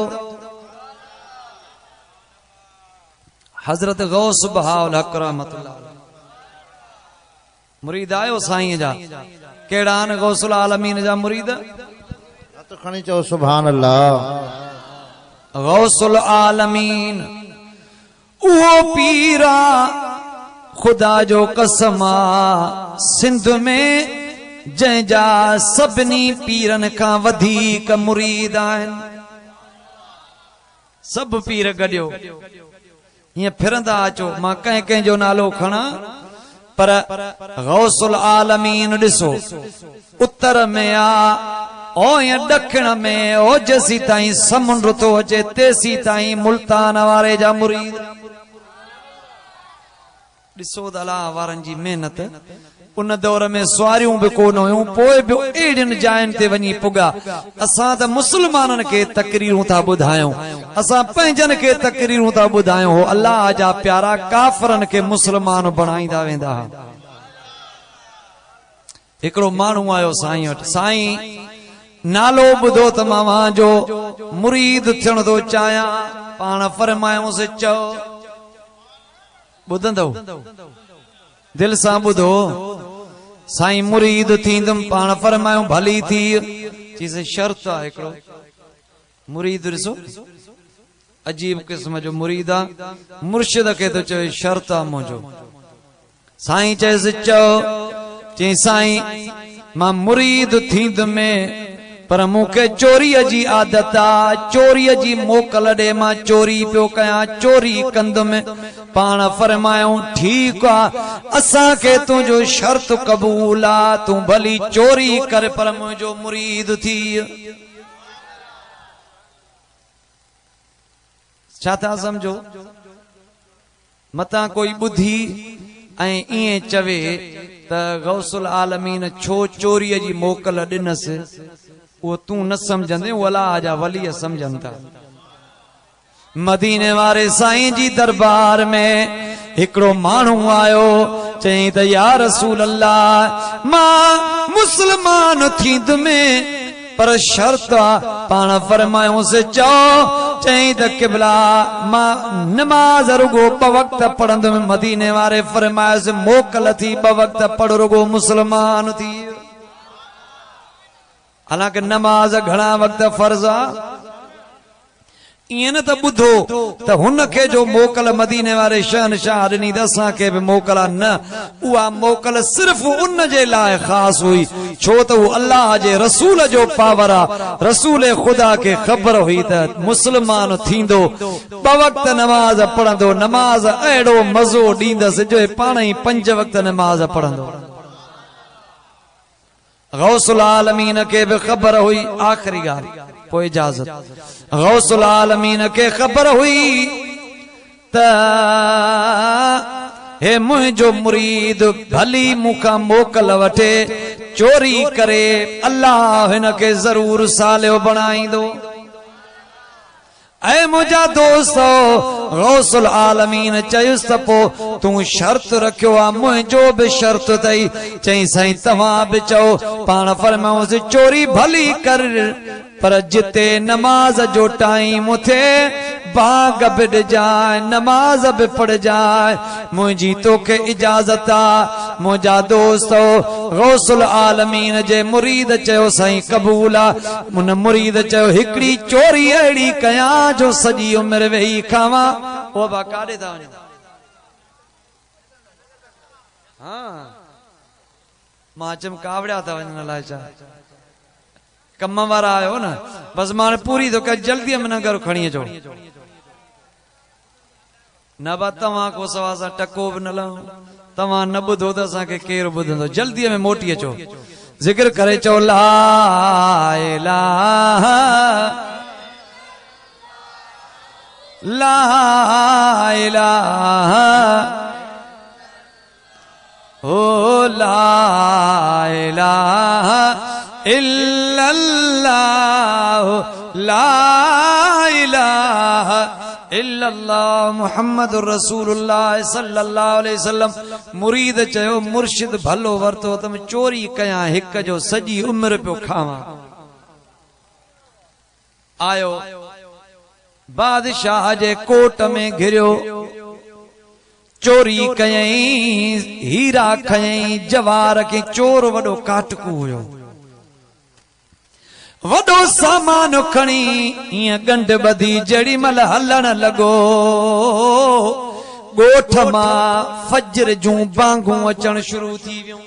हज़रत गौस बहाउल हक़ रहमतुल्लाह मुरीद आयो साईं जा कहिड़ा आहिनि गौसुल आलमीन जा मुरीद तो खणी चओ सुभान अल्लाह गौसुल आलमीन उहो पीरा खुदा जो कसम सिंध में जंहिंजा सभिनी पीरनि खां वधीक मुरीद आहिनि सभु पीर गॾियो हीअं फिरंदा अचो मां कंहिं कंहिंजो नालो खणा पर गौसुल आलमीन ॾिसो उत्तर में आ ओ ॾखिण में ओजसी ताईं समुंड थो अचे तेसी ताईं मुल्तान वारे जा मुरीद ॾिसो त अलाह वारनि जी महिनत उन दौर में सवारियूं बि कोन हुयूं पोइ बि अहिड़ियुनि जायुनि ते वञी पुॻा असां त मुस्लमाननि खे तकरीरूं था ॿुधायूं असां पंहिंजनि खे तकरीरूं था ॿुधायूं हो अलाह जा प्यारा काफ़रनि खे मुस्लमान बणाईंदा वेंदा हिकिड़ो माण्हू आयो साईं वटि साईं नालो ॿुधो त मां जो मुरीद थियण थो चाहियां पाण फरमायोसि चओ ॿुधंदव दिल सां ॿुधो साईं मुरीद थींदुमि पाण फरमायूं भली थी चीज़ शर्त आहे हिकिड़ो मुरीद ॾिसो अजीब क़िस्म जो मुरीद आहे मुर्शिद खे थो चए शर्त आहे मुंहिंजो साईं चएसि चओ चई साईं मां मुरीद थींद में पर मूंखे चोरीअ जी आदत आ, चोरीअ जी मोकल ॾे मां चोरी पियो कयां, चोरी कंदुमि। पाण फरमायूं ठीकु आ, असांखे तुंहिंजो शर्त क़बूल आ, तूं भली चोरी कर पर मुंहिंजो मुरीद थी। छा था समझो? मतां कोई ॿुधी ऐं ईअं चवे त गौसुल आलमीन छो चोरीअ जी मोकल ॾिनसि, वो तूं न समझंदे, वो अल्लाह जा वली समझनि था। मदीने वारे साईं जी दरबार में हिकिड़ो माण्हू आयो, चई त या रसूल अल्लाह मां मुस्लमान थींद में पर शर्त आ। पाण फरमायोसि चओ। चई त क़िबला मां नमाज रुगो ब वक्त पढ़ंदुमि। मदीने वारे फरमायोसि मोकल थी ब वक्त पढ़, रुगो मुस्लमान थी। हालांकि नमाज घणा वक्त फर्ज आ, ईअं न त ॿुधो त हुनखे जो मोकल मदीने वारे शहनशाह ॾिनी त असांखे बि मोकल न। उहा मोकल सिर्फ़ उन जे लाइ ख़ासि हुई छो त हू अल्लाह जे रसूल जो पावर आ। रसूल ख़ुदा खे ख़बर हुई त मुस्लमान थींदो ब वक्त नमाज पढ़ंदो, नमाज अहिड़ो मज़ो ॾींदसि जो पाण ई 5 वक्त नमाज पढ़ंदो। गौसुल आलमीन के भी खबर हुई, आखिरी ॻाल्हि पोइ इजाज़त, गौसुल आलमीन के खबर हुई त हे मुंहिंजो मुरीद भली मूंखां मोकल वठे चोरी करे, अल्लाह हिन खे ज़रूर सालियो बणाईंदो। ऐ मुंहिंजा दोस्तो, गौसुल आलमीन चयुसि त पोइ तूं शर्त रखियो आहे, मुंहिंजो बि शर्त अथई। चई साईं तव्हां बि चओ। पाण फरमायोसि चोरी भली कर पर जिते नमाज जो टाइम थे बाग बि ॾिजाए, नमाज बि पढ़जाए, मुंहिंजी तोखे इजाज़त आ। मुंहिंजा दोस्तो, गौसुल आलमीन जे मुरीद चयो साईं क़बूल आ। मुन मुरीद चयो हिकिड़ी चोरी अहिड़ी कयां जो सॼी उमिरि वेही खावां। ओ बा काॾे था वञो? हा मां चम कावड़िया था वञण लाइ छा कम वारा आयो न, बस मां पूरी तो कर, जल्दी में न करो, खणी अचो। न बा तव्हां को सवा सां टको बि न लहो, तव्हां न ॿुधो त असांखे केरु ॿुधंदो। जल्दी में मोटी अचो, ज़िक्र करे चओ ला इलाहा ला इलाहा ओ ला इलाहा इल्लल्लाह ला इलाहा इल्लल्लाह मुहम्मदुर रसूलुल्लाह सल्लल्लाहु अलैहि वसल्लम। मुरीद चयो मुर्शिद भलो वरतो त मैं चोरी कयां हिक जो सॼी उम्र पियो खावां। आयो बादशाह जे कोट में घिरियो, चोरी कयई, हीरा खयई, जवार के चोर वडो काटकू हुयो, वडो सामान खणी ईअं गंढ बधी जड़ी मल हलण लगो। गोठ मां फजर जूं बांगूं अचण शुरू थी वियूं।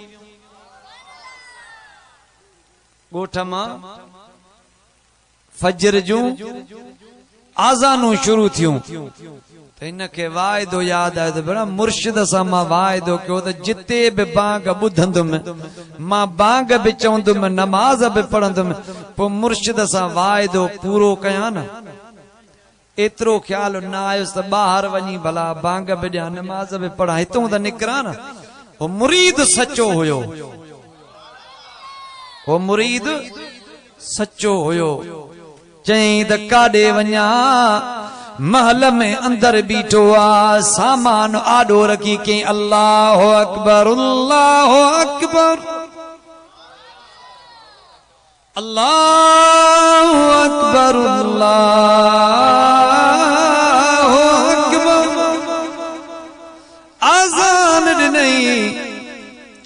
गोठ मां फजर जूं आज़ानूं शुरू थियूं। त इनखे वाइदो यादि आयो त भेण मुर्शिद सां मां वाइदो कयो त जिते बि बांग ॿुधंदुमि मां बांग बि चवंदुमि, नमाज बि पढ़ंदुमि। पोइ मुर्शिद सां वाइदो पूरो कयां न। एतिरो ख्याल न आयुसि त ॿाहिरि वञी भला बांग बि ॾियां, नमाज बि पढ़ां, हितां त निकिरां न। हो मुरीद सचो हुयो, हो मुरीद सचो हुयो। चई त काॾे वञा, महल में अंदर बीठो आ, सामान आडो रखी के अल्लाह अकबर अल्लाह अकबर अल्लाह अकबर अल्लाह अकबर। आज़ान ॾिनई,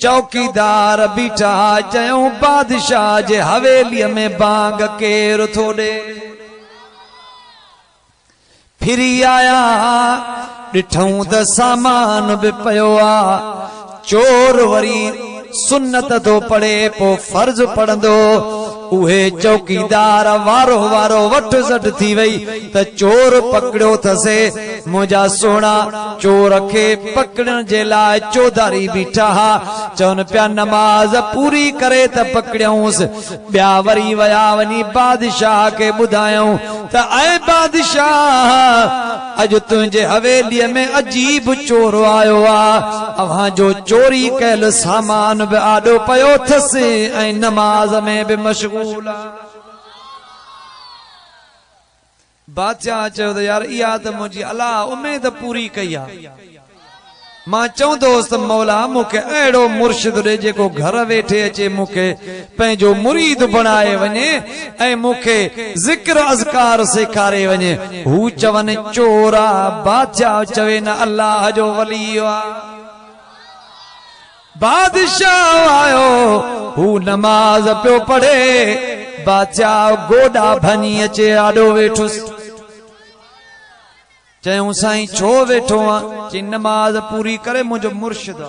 चौकीदार बीठा, चयूं बादशाह जे हवेलीअ में बांग केरु थो ॾे। फिरी आया, ॾिठऊं त सामान बि पियो आ। चोर वरी सुन्नत तो पढ़े पो फर्ज पढ़ंदो उहे चौकीदार वारो वारो वठ सट थी वई त चोर पकड़ियो थसे मुंहिंजा सोना चोर खे पकड़न जे लाइ चौधारी बीठा हा चवन पिया नमाज पूरी करे त पकड़ियूंसि ॿिया वरी वया वञी बादशाह खे ॿुधायूं त ऐं बादशाह अॼु तुंहिंजे हवेलीअ में अजीब चोर आयो आ अव्हां जो चोरी कयल सामान बि आॾो पियो थसि ऐं नमाज में बि मशगूल आ। बादशाह चयो त यार इहा त मुंहिंजी अलाह उमेद पूरी कई आहे मां चवंदोसि मौला मूंखे अहिड़ो मुर्शिद ॾे जेको घर वेठे अचे मूंखे पंहिंजो मुरीद बणाए वञे ऐं मूंखे ज़िक्र अज़कार सेखारे वञे हू चवनि चोर आ बादशाह चवे न अल्लाह जो वली आ। बादशाह आयो हू नमाज पियो पढ़े बादशाह गोॾा भञी अचे आॾो वेठुसि चयूं साईं छो वेठो आ चई नमाज पूरी करे मुंहिंजो मुर्शिद आ।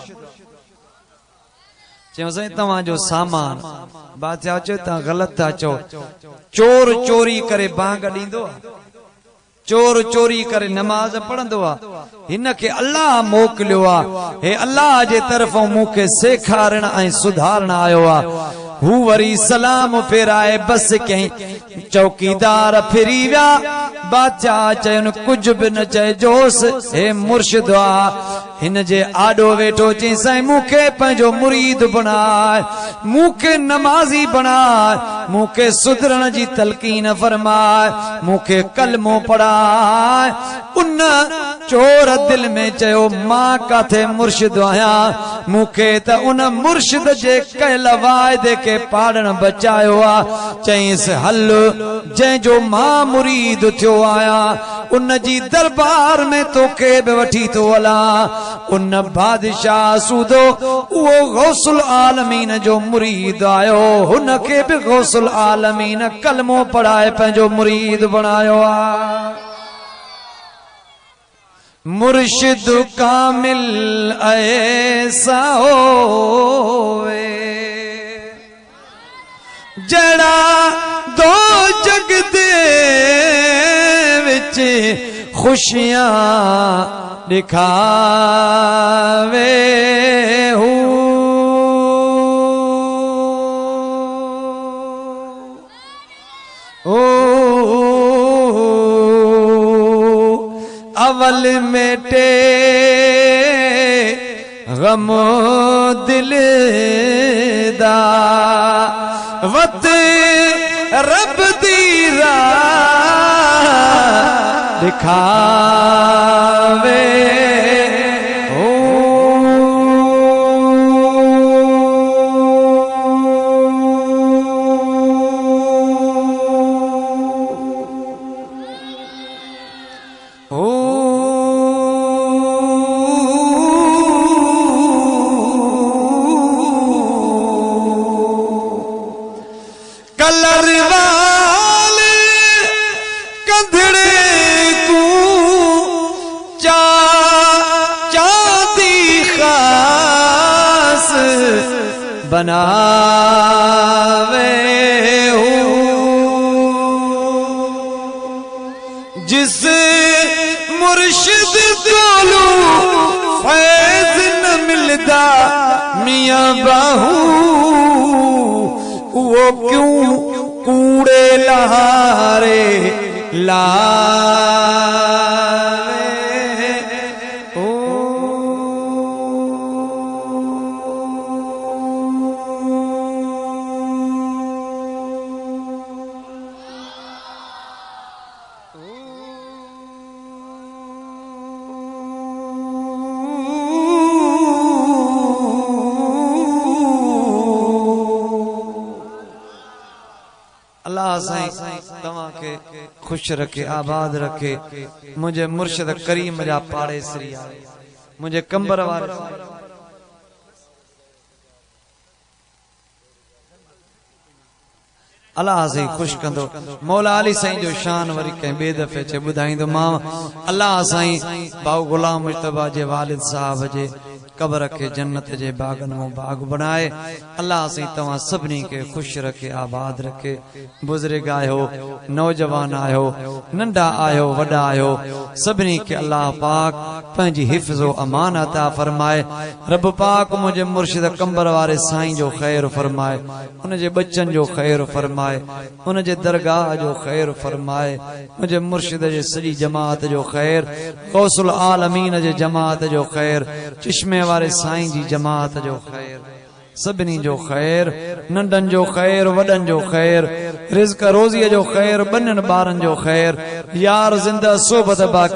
चयूं साईं तव्हांजो सामान बादशाह चयो तव्हां ग़लति था चओ चोर चोरी करे बांग ॾींदो आहे चोर चोरी करे नमाज पढ़ंदो आहे हिन खे अल्लाह मोकिलियो आहे हे अल्लाह जे तरफ़ों मूंखे सेखारण ऐं सुधारण आयो आहे हू वरी सलाम फेराए बस कयईं चौकीदार फिरी विया बादशाह चयुनि कुझु बि न चइजोसि हे मुर्शिद आ हिन जे आॾो वेठो चई साईं मूंखे पंहिंजो मुरीद बणाए मूंखे नमाज़ी बणाए मूंखे सुधरण जी तलकीन फरमाए मूंखे कलमो पढ़ाए उन चोर दिल में चयो मां काथे मुर्शिद आहियां मूंखे त उन मुर्शिद जे कयल वाइदे खे पाड़ण बचायो आहे चईंसि हल जंहिंजो मां मुरीद थियो आहियां उन जी दरबार में तोखे बि वठी थो हलां उन बादशाह सूदो उहो गौसुल आलमीन जो मुरीद आयो हुन खे बि गौसुल आलमीन कलमो पढ़ाए पंहिंजो मुरीद बणायो आहे। मुर्शिद कामिल ऐसा होवे जड़ा दो जग दे विच खुशियां दिखावे हूँ अवल मेटे गम दिल दा वत रब दी राह दिखावे बनावे हूँ जिस मुर्शिद कोलू फैज न मिलदा मियां बाहू वो क्यों कूड़े लहारे ला खुश रखे आबाद रखे मुझे मुर्शिद करीम जा पाड़े श्री मुझे कंबर वाले अल्लाह से खुश कंदो मौला अली साईं जो शान वरी कंहिं ॿिए दफ़े चे ॿुधाईंदो मां अल्लाह साईं भाऊ गुलाम मुश्तबा जे वालिद साहब जे कब्र के जन्नत जे बागन में बाग बनाए। अल्लाह से तवा सबनी के खुश रखे, आबाद रखे। बुजुर्ग आयो, नौजवान आयो, नंढा आयो, वडा आयो, सबनी के अल्लाह पाक पंहिंजी हिफ्ज़ो अमान अता फरमाए। रब पाक मुझे मुर्शिद कंबर वारे साईं जो खैर फरमाए, उन जे बच्चन जो खैर फरमाए, उन जे दरगाह जो खैर फरमाए, मुझे मुर्शिद जे सजी जमात जो खैर, गौसुल आलमीन जे जमात जो खैर, चिश्मे वारे साईं जी जमात जो खैर, सबनी जो खैर, नंढन जो खैर, वडन जो खैर, रिज़्क रोज़ीअ जो खैर, बनन बारन जो खैर, यार जिंदा सोबत बाकी